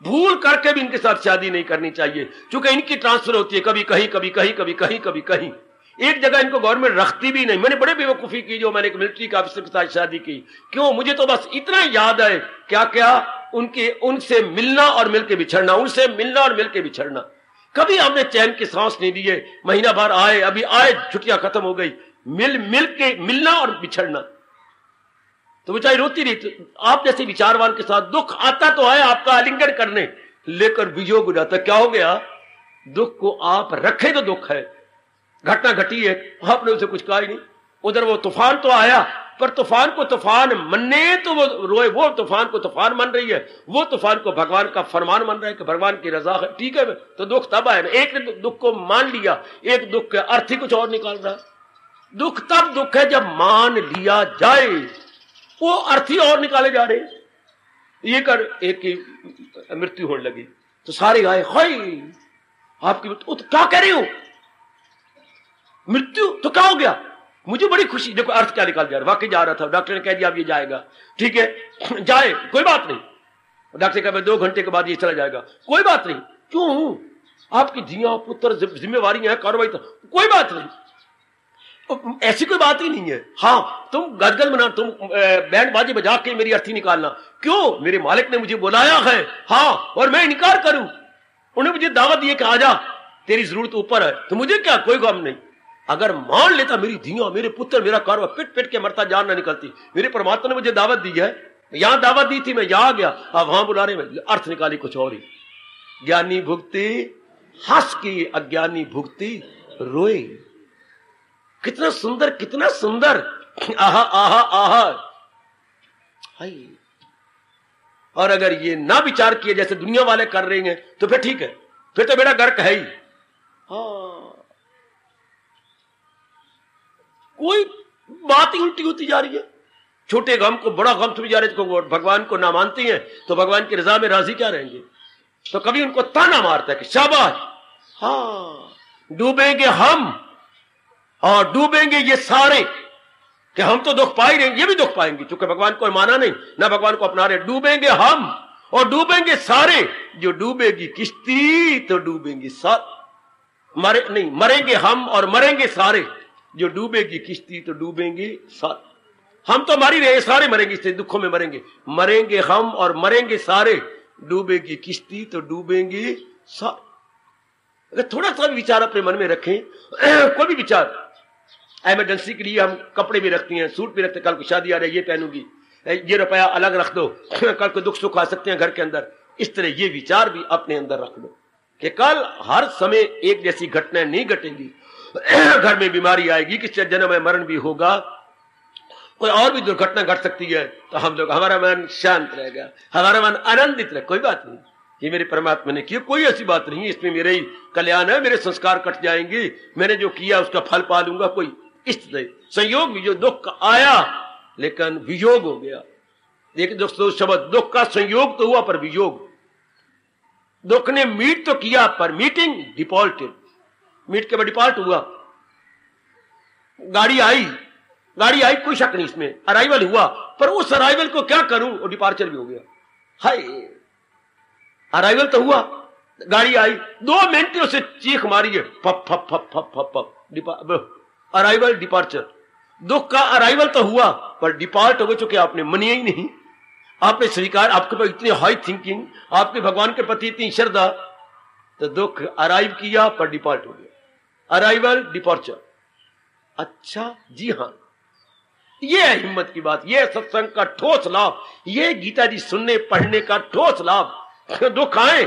भूल करके भी इनके साथ शादी नहीं करनी चाहिए, क्योंकि इनकी ट्रांसफर होती है कभी कहीं, कभी कहीं, कभी कहीं, कभी कहीं। एक जगह इनको गवर्नमेंट रखती भी नहीं। मैंने बड़े बेवकूफी की जो मैंने एक मिलिट्री के ऑफिसर के साथ शादी की। क्यों? मुझे तो बस इतना याद है, क्या क्या उनसे मिलना और मिलके बिछड़ना, उनसे मिलना और मिलके बिछड़ना। कभी हमने चैन की सांस नहीं लिए। महीना भर आए, अभी आए, छुट्टियां खत्म हो गई, मिल के मिलना और बिछड़ना। तो बेचारी रोती रही। आप जैसे विचारवान के साथ दुख आता तो है आपका आलिंगन करने, लेकर वियोग हो जाता। क्या हो गया? दुख को आप रखे तो दुख है, घटना घटी है, आपने उसे कुछ कहा ही नहीं। उधर वो तूफान तो आया, पर तूफान को तूफान मनने तो वो रोए, वो तूफान को तूफान मन रही है, वो तूफान को भगवान का फरमान मन रहा है कि भगवान की रजा है। ठीक है, तो दुख तब आया ना, एक ने दुख को मान लिया, एक दुख के अर्थ ही कुछ और निकाल रहा है। दुख तब दुख है जब मान लिया जाए, वो अर्थ ही और निकाले जा रहे। ये कर एक की मृत्यु होने लगी तो सारे आए, हाय आपकी तो क्या कह रही हो, मृत्यु तो क्या हो गया? मुझे बड़ी खुशी। देखो अर्थ क्या निकाल जा रहा है। वाकई जा रहा था, डॉक्टर ने कह दिया अब ये जाएगा, ठीक है जाए, कोई बात नहीं। डॉक्टर कहा 2 घंटे के बाद ये चला जाएगा, कोई बात नहीं। क्यों? आपकी धिया पुत्र जिम्मेवारी है, कार्रवाई, कोई बात नहीं, ऐसी कोई बात ही नहीं है। हाँ, तुम गदगद मना, तुम बैंड बाजी बजा के मेरी अर्थी निकालना। क्यों? मेरे मालिक ने मुझे बुलाया है, हाँ, और मैं इनकार करूं? उन्हें मुझे दावत दी है कि आजा, तेरी जरूरत ऊपर है, तो मुझे क्या, कोई गम नहीं। अगर मान लेता मेरी धिया, मेरे पुत्र, मेरा कारवा पिट पिट के मरता, जान ना निकलती। मेरे परमात्मा ने मुझे दावत दी है, यहां दावत दी थी, मैं यहां गया, अब वहां बुला रहे, में अर्थ निकाली कुछ और ही। ज्ञानी भुगती हंस की, अज्ञानी भुगती रोए। कितना सुंदर, कितना सुंदर। आहा आहा आहा, हाय। और अगर ये ना विचार किए जैसे दुनिया वाले कर रहे हैं तो फिर ठीक है, फिर तो बेटा गर्क है ही। हाँ, कोई बात ही उल्टी होती जा रही है। छोटे गम को बड़ा गम समझ जा रहे हैं, भगवान को ना मानते हैं तो भगवान की रजा में राजी क्या रहेंगे। तो कभी उनको ताना मारता है कि शाबाश, हाँ डूबेंगे हम और डूबेंगे ये सारे, कि हम तो दुख पा ही रहे, ये भी दुख पाएंगे क्योंकि भगवान को माना नहीं ना भगवान को अपना रहे। डूबेंगे हम और डूबेंगे सारे, जो डूबेगी किश्ती तो डूबेंगे सारे, मरेंगे हम और मरेंगे सारे, जो डूबेगी किश्ती तो डूबेंगे सारे। हम तो मर ही रहे, सारे मरेंगे, इससे दुखों में मरेंगे। मरेंगे हम और मरेंगे सारे, डूबेगी किश्ती तो डूबेंगे सारे। अगर थोड़ा सा भी विचार अपने मन में रखें, कोई भी विचार, इमरजेंसी के लिए हम कपड़े भी रखते हैं, सूट भी रखते हैं, कल को शादी आ रही है ये पहनूंगी, ये रुपया अलग रख दो, कल को दुख सुख आ सकते हैं घर के अंदर। इस तरह ये विचार भी अपने अंदर रख लो कि कल हर समय एक जैसी घटनाएं नहीं घटेंगी। घर में बीमारी आएगी, किसी जन्म में मरण भी होगा, कोई और भी दुर्घटना घट सकती है, तो हम लोग, हमारा मन शांत रहेगा, हमारा मन आनंदित रहे। कोई बात नहीं, ये मेरे परमात्मा ने किया, कोई ऐसी बात नहीं है, इसमें मेरे ही कल्याण है, मेरे संस्कार कट जाएंगे, मैंने जो किया उसका फल पा लूंगा। कोई इस तरह संयोग वियोग, दुख आया लेकिन वियोग हो गया। लेकिन दोस्तों शब्द, दुख का संयोग तो हुआ पर वियोग, दुख ने मीट तो किया पर मीटिंग डिपॉल्टेड, मीट के बाद डिपॉल्ट हुआ। गाड़ी आई कोई शक नहीं इसमें, अराइवल हुआ, पर उस अराइवल को क्या करूं, और डिपार्चर भी हो गया। हाय, अराइवल तो हुआ, गाड़ी आई, 2 मिनट उसे चीख मारी है, फप फप फप फप फप फप, अराइवल डिपार्चर। दुख का अराइवल तो हुआ पर डिपार्ट हो गए, चूंकि आपने मनिया ही नहीं, आपने स्वीकार, आपके पास इतनी हाई थिंकिंग, आपके भगवान के प्रति इतनी श्रद्धा, तो दुख अराइव किया पर डिपार्ट हो गया। Arrival departure. अच्छा जी हाँ, ये है हिम्मत की बात, ये सत्संग का ठोस लाभ, ये गीता जी सुनने पढ़ने का ठोस लाभ। दुख आए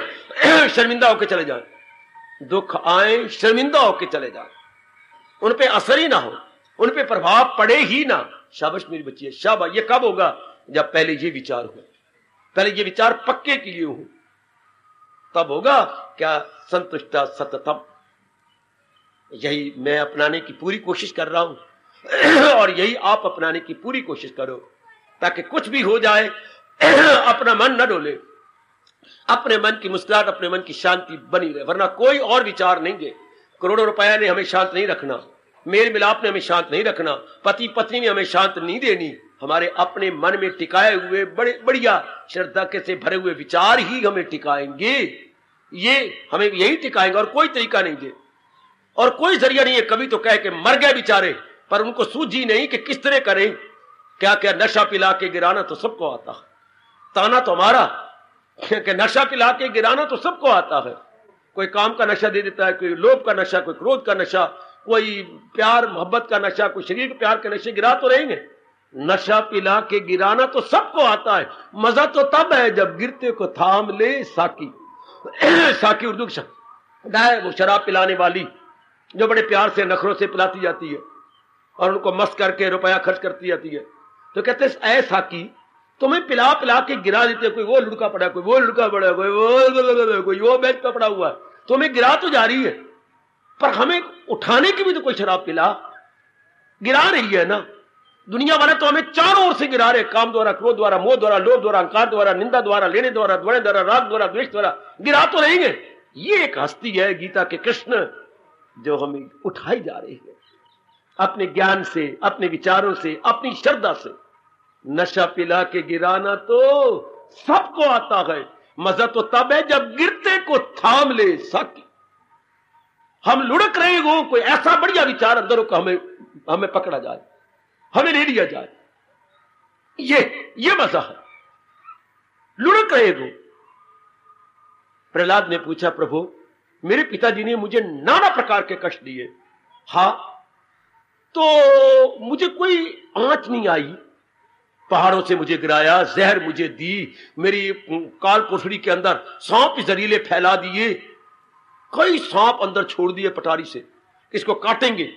शर्मिंदा होकर चले जाए, दुख आए शर्मिंदा होकर चले जाए, उन पे असर ही ना हो, उन पे प्रभाव पड़े ही ना। शाबाश मेरी बच्ची है, शाबाश। ये कब होगा, जब पहले ये विचार हो, पहले ये विचार पक्के के लिए हो, तब होगा क्या, संतुष्टा सततम। यही मैं अपनाने की पूरी कोशिश कर रहा हूं और यही आप अपनाने की पूरी कोशिश करो, ताकि कुछ भी हो जाए अपना मन न डोले, अपने मन की मुस्कुराहट, अपने मन की शांति बनी रहे, वरना कोई और विचार नहीं दे। करोड़ों रुपया ने हमें शांत नहीं रखना, मेल मिलाप ने हमें शांत नहीं रखना, पति पत्नी ने हमें शांत नहीं देनी। हमारे अपने मन में टिकाए हुए बड़े बढ़िया श्रद्धा के से भरे हुए विचार ही हमें टिकाएंगे, ये हमें यही टिकाएंगे, और कोई तरीका नहीं दे, और कोई जरिया नहीं है। कभी तो कह के मर गए बेचारे, पर उनको सूझी नहीं कि किस तरह करें। क्या क्या नशा पिला के गिराना तो सबको आता है, ताना तो हमारा कि नशा पिला के गिराना तो सबको आता है। कोई काम का नशा दे देता है, कोई लोभ का नशा, कोई क्रोध का नशा, कोई प्यार मोहब्बत का नशा, कोई शरीर के प्यार के नशे गिरा तो रहेंगे। नशा पिला के गिराना तो सबको आता है, मजा तो तब है जब गिरते को थाम ले साकी। साकी उर्दू शब्द है, वो शराब पिलाने वाली जो बड़े प्यार से नखरों से पिलाती जाती है और उनको मस्त करके रुपया खर्च करती जाती है। तो कहते हैं ऐ साकी, तुम्हें पिला पिला के गिरा देते हैं। कोई वो लुढ़का पड़ा, कोई वो लुढ़का पड़ा, कोई वो बेंच पे पड़ा हुआ है, तुम्हें गिरा तो जा रही है, पर हमें उठाने की भी तो कोई शराब पिला, गिरा रही है ना। दुनिया वाले तो हमें चारों ओर से गिरा रहे, काम द्वारा, क्रोध द्वारा, मोह द्वारा, लोभ द्वारा, अहंकार द्वारा, निंदा द्वारा, लेने द्वारा, द्वेष द्वारा, राग द्वारा, द्वेष द्वारा गिरा तो रहेंगे। ये एक हस्ती है गीता के कृष्ण जो हमें उठाई जा रही है अपने ज्ञान से, अपने विचारों से, अपनी श्रद्धा से। नशा पिला के गिराना तो सबको आता है, मजा तो तब है जब गिरते को थाम ले सके। हम लुढ़क रहे हो, कोई ऐसा बढ़िया विचार अंदर को हमें पकड़ा जाए, हमें ले लिया जाए, ये मजा है। लुढ़क रहे हो। प्रहलाद ने पूछा, प्रभु मेरे पिताजी ने मुझे नाना प्रकार के कष्ट दिए, हाँ तो मुझे कोई आंच नहीं आई, पहाड़ों से मुझे गिराया, जहर मुझे दी, मेरी काल कोठरी के अंदर सांप जहरीले फैला दिए, कई सांप अंदर छोड़ दिए पटारी से, इसको काटेंगे,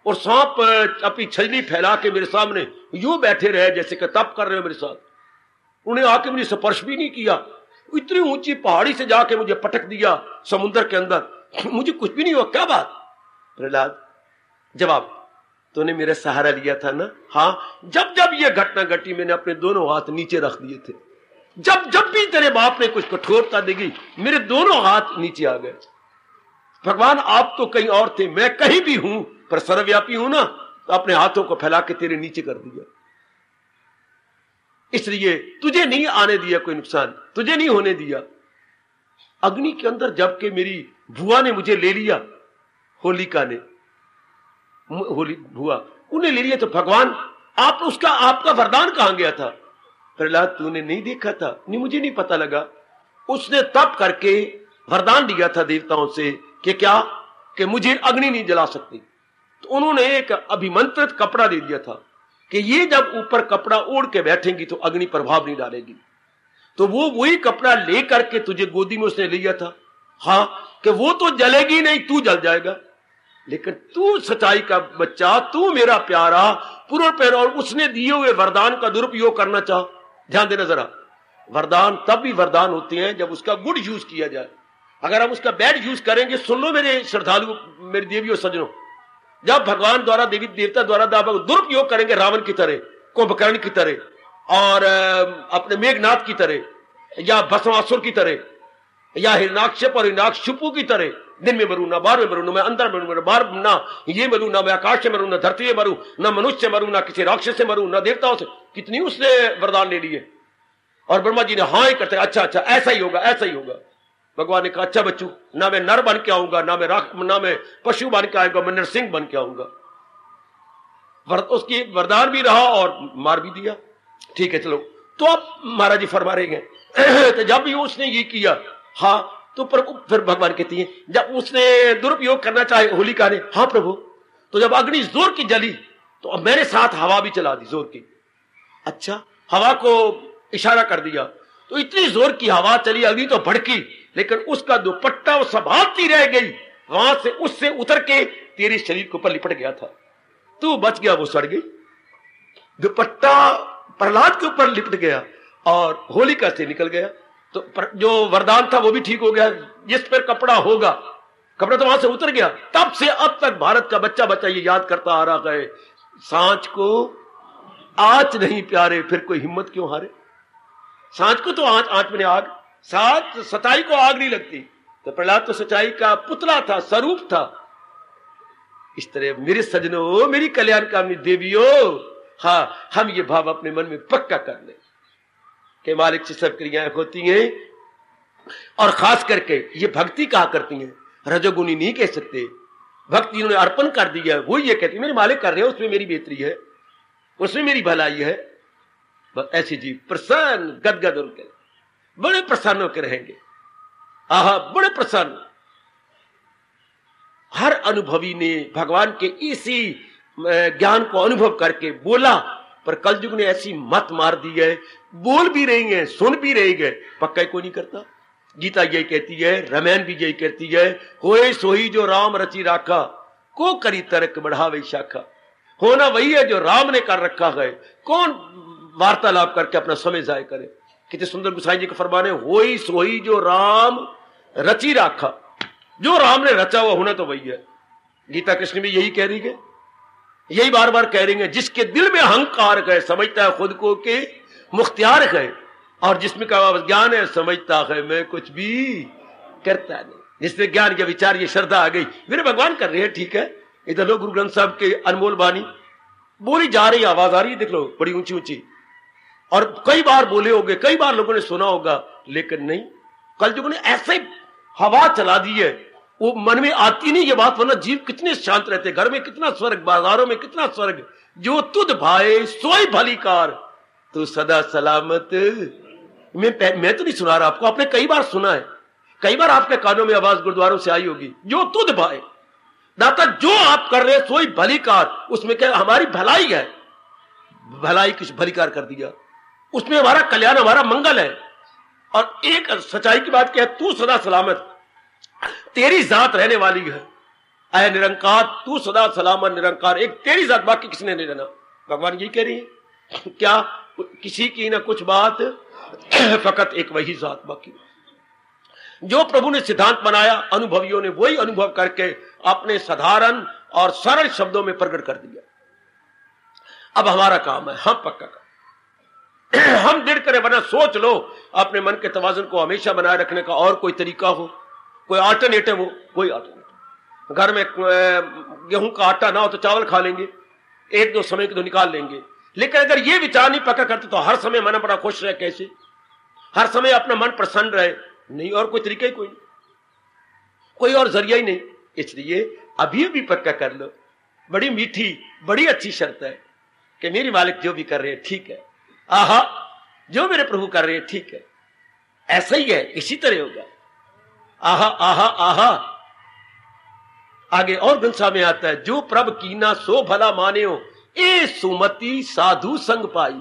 और सांप अपनी छजली फैला के मेरे सामने यूं बैठे रहे जैसे कि तप कर रहे हो मेरे साथ। उन्हें आके मुझे स्पर्श भी नहीं किया, इतनी ऊंची पहाड़ी से जाके मुझे पटक दिया समुद्र के अंदर, मुझे कुछ भी नहीं हुआ, क्या बात? प्रहलाद जवाब, तूने मेरा सहारा लिया था ना? हाँ, जब जब ये घटना घटी मैंने अपने दोनों हाथ नीचे रख दिए थे। जब जब भी तेरे बाप ने कुछ कठोरता देगी मेरे दोनों हाथ नीचे आ गए। भगवान आप तो कहीं और थे, मैं कहीं भी हूं पर सर्वव्यापी हूं ना, तो अपने हाथों को फैला के तेरे नीचे कर दिया। इसलिए तुझे नहीं आने दिया कोई नुकसान, तुझे नहीं होने दिया। अग्नि के अंदर जबकि मेरी बुआ ने मुझे ले लिया, होलिका ने, होली बुआ उन्हें ले लिया, तो भगवान आप उसका आपका वरदान कहां गया था? प्रहलाद तूने नहीं देखा था? नहीं, मुझे नहीं पता लगा। उसने तप करके वरदान दिया था देवताओं से कि क्या, कि मुझे अग्नि नहीं जला सकती। तो उन्होंने एक अभिमंत्रित कपड़ा दे दिया था कि ये जब ऊपर कपड़ा ओढ़ के बैठेंगी तो अग्नि प्रभाव नहीं डालेगी। तो वो वही कपड़ा लेकर के तुझे गोदी में उसने लिया था। हाँ, कि वो तो जलेगी नहीं, तू जल जाएगा, लेकिन तू सच्चाई का बच्चा, तू मेरा प्यारा पूर्ण पैर, और उसने दिए हुए वरदान का दुरुपयोग करना चाह। ध्यान देना जरा, वरदान तब भी वरदान होते हैं जब उसका गुड यूज किया जाए। अगर हम उसका बैड यूज करेंगे, सुन लो मेरे श्रद्धालु, मेरी देवियों सज्जनों, जब भगवान द्वारा देवी देवता द्वारा दुरुपयोग करेंगे, रावण की तरह, कुंभकर्ण की तरह, और अपने मेघनाथ की तरह, या भस्मासुर की तरह, या हिरणाक्षप और हिरणाक्षिपु की तरह, दिन में मरू ना, बार में मरू ना, मैं अंदर मरू ना, बार ना ये मरू ना, मैं आकाश से मरू ना, धरती में मरू ना, मनुष्य से मरू ना, किसी राक्षस से मरू ना, देवताओं से, कितनी उसने वरदान ले लिए। और ब्रह्मा जी ने हाँ ही करते, अच्छा अच्छा ऐसा ही होगा, ऐसा ही होगा। भगवान ने कहा अच्छा बच्चू, ना मैं नर बन के आऊंगा, ना मैं पशु बन के आऊंगा, मैं नरसिंह बन के आऊंगा। उसकी वरदान भी रहा और मार भी दिया। ठीक है चलो, तो अब महाराज जी फरमा रहे हैं तो जब भी उसने ये किया, हाँ, तो प्रभु फिर भगवान कहती है, जब उसने दुरुपयोग करना चाहे होलिका ने, हाँ प्रभु, तो जब अग्नि जोर की जली तो अब मेरे साथ हवा भी चला दी जोर की। अच्छा, हवा को इशारा कर दिया, तो इतनी जोर की हवा चली, अग्नि तो भड़की, लेकिन उसका दुपट्टा वो संभालती रह गई, वहां से उससे उतर के तेरे शरीर के ऊपर लिपट गया था, तू बच गया, वो सड़ गई। दुपट्टा प्रहलाद के ऊपर लिपट गया और होलिका से निकल गया, तो जो वरदान था वो भी ठीक हो गया। जिस पर कपड़ा होगा, कपड़ा तो वहां से उतर गया। तब से अब तक भारत का बच्चा बच्चा ये याद करता आ रहा है, सांच को आंच नहीं प्यारे, फिर कोई हिम्मत क्यों हारे। सांच को तो आंच में आग, सांच सच्चाई को आग नहीं लगती। तो प्रहलाद तो सच्चाई का पुतला था, स्वरूप था। इस तरह मेरे सजनों, मेरी कल्याणकामी देवियों, हाँ, हम ये भाव अपने मन में पक्का कर ले कि मालिक से सब क्रियाएं होती हैं, और खास करके ये भक्ति कहा करती हैं, रजोगुनी नहीं कह सकते। भक्ति इन्होंने अर्पण कर दिया, वो ये कहती है मेरे मालिक कर रहे हैं, उसमें मेरी बेहतरी है, उसमें मेरी भलाई है। बस ऐसे जीव प्रसन्न गदगद होकर बड़े प्रसन्न होकर रहेंगे। आहा, बड़े प्रसन्न। हर अनुभवी ने भगवान के इसी ज्ञान को अनुभव करके बोला, पर कलयुग ने ऐसी मत मार दी है, बोल भी रही है, सुन भी रही है, पक्का कोई नहीं करता। गीता यही कहती है, रामायण भी यही कहती है, होए सोही जो राम रची राखा, को करी तर्क बढ़ावे शाखा। होना वही है जो राम ने कर रखा है, कौन वार्तालाप करके अपना समय जाय करे। कितने सुंदर गोसाई जी का फरमान है, होई सोही जो राम रची राखा, जो राम ने रचा हुआ होना तो वही है। गीता कृष्ण भी यही कह रही है, यही बार बार कह रही है, जिसके दिल में अहंकार है, समझता है खुद को के मुख्तियार है, और जिसमें का ज्ञान है, समझता है मैं कुछ भी करता नहीं। जिसमें ज्ञान या विचार, ये श्रद्धा आ गई, मेरे भगवान कर रहे हैं, ठीक है। इधर लोग गुरु ग्रंथ साहब के अनमोल बानी बोली जा रही, आवाज आ रही है, देख लो, बड़ी ऊंची ऊंची, और कई बार बोले होंगे, कई बार लोगों ने सुना होगा, लेकिन नहीं, कलयुग ने ऐसे हवा चला दी है, वो मन में आती नहीं ये बात, वरना जीव कितने शांत रहते, घर में कितना स्वर्ग, बाजारों में कितना स्वर्ग। जो तुध भाए सोई भलीकार, तू सदा सलामत। मैं तो नहीं सुना रहा आपको, आपने कई बार सुना है, कई बार आपके कानों में आवाज गुरुद्वारों से आई होगी, जो तुध भाए। दाता जो आप कर रहे सोई भलीकार, उसमें क्या हमारी भलाई है, भलाई किस भलीकार कर दिया, उसमें हमारा कल्याण, हमारा मंगल है। और एक सच्चाई की बात क्या है, तू सदा सलामत, तेरी जात रहने वाली है, आय निरंकार, तू सदा सलामत निरंकार, एक तेरी जात, बाकी किसने नहीं रहना। भगवान यही कह रही है, क्या किसी की ना कुछ बात फकत एक वही जात बाकी। जो प्रभु ने सिद्धांत बनाया, अनुभवियों ने वही अनुभव करके अपने साधारण और सरल शब्दों में प्रकट कर दिया। अब हमारा काम है, हम पक्का कर हम दृढ़ करें, वरना सोच लो अपने मन के तवाज़ुन को हमेशा बनाए रखने का और कोई तरीका हो, कोई अल्टरनेटिव हो, कोई अल्टरनेटिव। घर में गेहूं का आटा ना हो तो चावल खा लेंगे, एक दो समय के तो निकाल लेंगे, लेकिन अगर ये विचार नहीं पक्का करते तो हर समय मन बड़ा खुश रहे, कैसे हर समय अपना मन प्रसन्न रहे? नहीं, और कोई तरीका ही कोई नहीं, कोई और जरिया ही नहीं। इसलिए अभी भी पक्का कर लो। बड़ी मीठी, बड़ी अच्छी शर्त है कि मेरे मालिक जो भी कर रहे हैं ठीक है, आहा जो मेरे प्रभु कर रहे हैं ठीक है, ऐसा ही है, इसी तरह होगा। आहा आहा आहा। आगे और ग्रंथ में आता है, जो प्रभु कीना सो भला माने हो, ए सुमति साधु संग पाई।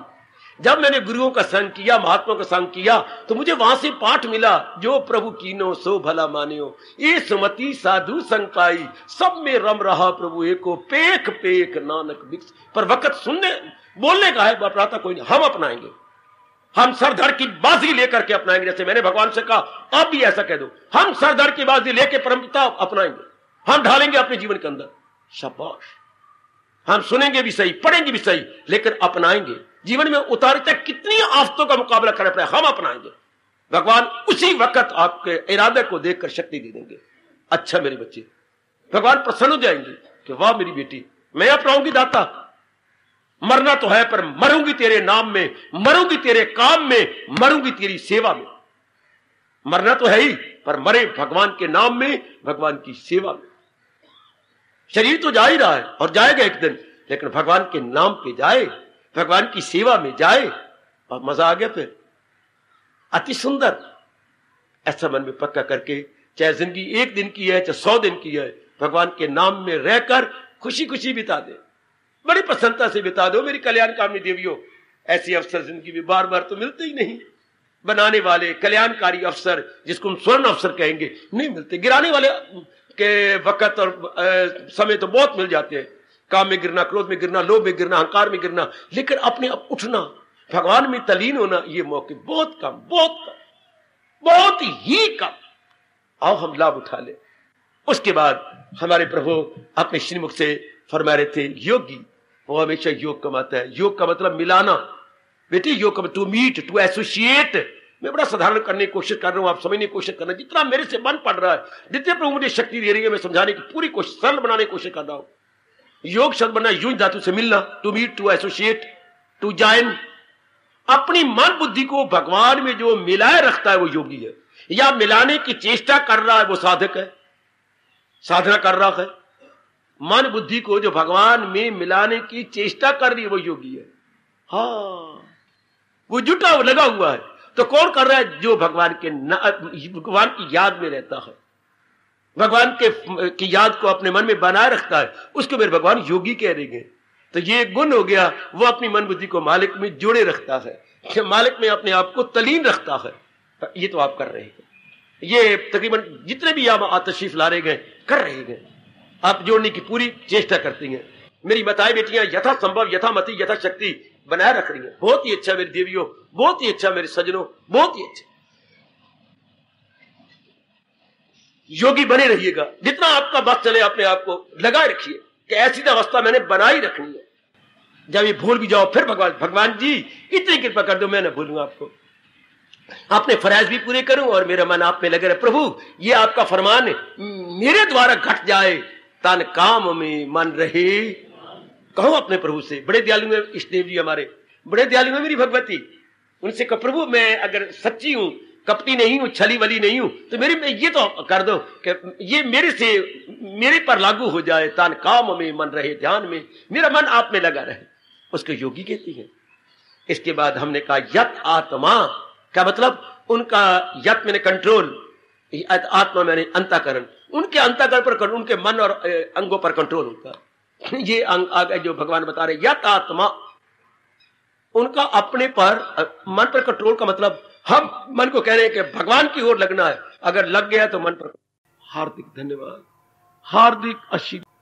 जब मैंने गुरुओं का संग किया, महात्मा का संग किया, तो मुझे वहां से पाठ मिला, जो प्रभु कीनो सो भला माने हो, ए सुमति साधु संग पाई। सब में रम रहा प्रभु एको, पेख पेख नानक बिक्स। पर वक्त सुनने बोलने का है, अपनाता कोई नहीं। हम अपनाएंगे, हम सरदार की बाजी लेकर के अपनाएंगे। जैसे मैंने भगवान से कहा, आप भी ऐसा कह दो, हम सरदार की बाजी लेके परमपिता अपनाएंगे, हम ढालेंगे अपने जीवन के अंदर। शाबाश। हम सुनेंगे भी सही, पढ़ेंगे भी सही, लेकिन अपनाएंगे, जीवन में उतारते कितनी आफतों का मुकाबला करना पड़े, हम अपनाएंगे। भगवान उसी वक्त आपके इरादे को देखकर शक्ति दे देंगे। अच्छा मेरे बच्चे, भगवान प्रसन्न हो जाएंगे कि वाह मेरी बेटी, मैं अपनाऊंगी दाता। मरना तो है, पर मरूंगी तेरे नाम में, मरूंगी तेरे काम में, मरूंगी तेरी सेवा में। मरना तो है ही, पर मरे भगवान के नाम में, भगवान की सेवा में। शरीर तो जा ही रहा है और जाएगा एक दिन, लेकिन भगवान के नाम पे जाए, भगवान की सेवा में जाए, और मजा आ गया फिर। अति सुंदर। ऐसा मन में पक्का करके, चाहे जिंदगी एक दिन की है, चाहे 100 दिन की है, भगवान के नाम में रहकर खुशी खुशी बिता दे, बड़ी प्रसन्नता से बिता दो। मेरी कल्याणकामी देवियों, ऐसे अवसर जिंदगी में बार बार तो मिलते ही नहीं। बनाने वाले कल्याणकारी अवसर, जिसको हम स्वर्ण अवसर कहेंगे, नहीं मिलते। गिराने वाले के वक्त और समय तो बहुत मिल जाते हैं। काम में गिरना, क्रोध में गिरना, लोभ में गिरना, अहंकार में गिरना, लेकिन अपने अब उठना, भगवान में तलीन होना, ये मौके बहुत कम, बहुत कम, बहुत ही कम। आओ हम लाभ उठा ले। उसके बाद हमारे प्रभु अपने श्रीमुख से फरमा रहे थे, योगी वो हमेशा योग कमाता है। योग का मतलब मिलाना। बेटे योग का टू मीट, टू एसोसिएट। मैं बड़ा साधारण करने की कोशिश कर रहा हूं, आप समझने की कोशिश करना, जितना मेरे से मन पड़ रहा है, जितने प्रभु मुझे शक्ति दे रही है, मैं समझाने की पूरी कोशिश, सरल बनाने की कोशिश कर रहा हूं। योग शब्द बनना यूं धातु से मिलना, to meet, to associate, to join. अपनी मन बुद्धि को भगवान में जो मिलाए रखता है वो योगी है, या मिलाने की चेष्टा कर रहा है वो साधक है, साधना कर रहा है। मन बुद्धि को जो भगवान में मिलाने की चेष्टा कर रही है वो योगी है। हाँ, वो जुटा लगा हुआ है। तो कौन कर रहा है? जो भगवान की याद में रहता है, भगवान की याद को अपने मन में बनाए रखता है, उसको मेरे भगवान योगी कह रहे हैं। तो ये गुण हो गया, वो अपनी मन बुद्धि को मालिक में जोड़े रखता है, मालिक में अपने आप को तलीन रखता है। ये तो आप कर रहे हैं। ये तकरीबन जितने भी आप तशरीफ ला रहे हैं, कर रहे हैं, आप जोड़ने की पूरी चेष्टा करती हैं। मेरी बताई बेटियां यथा संभव, यथा मति, यथा शक्ति बनाए रख रही हैं। बहुत ही अच्छा मेरी देवियों, बहुत ही अच्छा मेरे सज्जनों, बहुत ही अच्छा। योगी बने रहिएगा, जितना आपका बस चले अपने आप को लगाए रखिए कि ऐसी अवस्था मैंने बनाई रखनी है। जब ये भूल भी जाओ, फिर भगवान जी इतनी कृपा कर दो, मैं न भूलूंगा आपको, अपने फराइज भी पूरे करूं और मेरा मन आप में लगे रहे। प्रभु ये आपका फरमान मेरे द्वारा घट जाए, तन काम में मन रहे। कहो अपने प्रभु से, बड़े दयालु हैं इष्टदेव जी हमारे, बड़े दयालु हैं मेरी भगवती। उनसे कहो प्रभु मैं अगर सच्ची हूं, कपटी नहीं हूं, छली वली नहीं हूं, तो मेरी में ये तो कर दो कि ये मेरे पर लागू हो जाए। तन काम में मन रहे, ध्यान में मेरा मन आप में लगा रहे, उसको योगी कहती है। इसके बाद हमने कहा यत आत्मा, क्या मतलब? उनका यत मैंने कंट्रोल, आत्मा मैंने अंतःकरण, उनके अंतःकरण पर, उनके मन और अंगों पर कंट्रोल होता। ये अंग आगे जो भगवान बता रहे, यत आत्मा, उनका अपने पर, मन पर कंट्रोल का मतलब हम मन को कह रहे हैं कि भगवान की ओर लगना है। अगर लग गया तो मन पर। हार्दिक धन्यवाद, हार्दिक आशीर्वाद।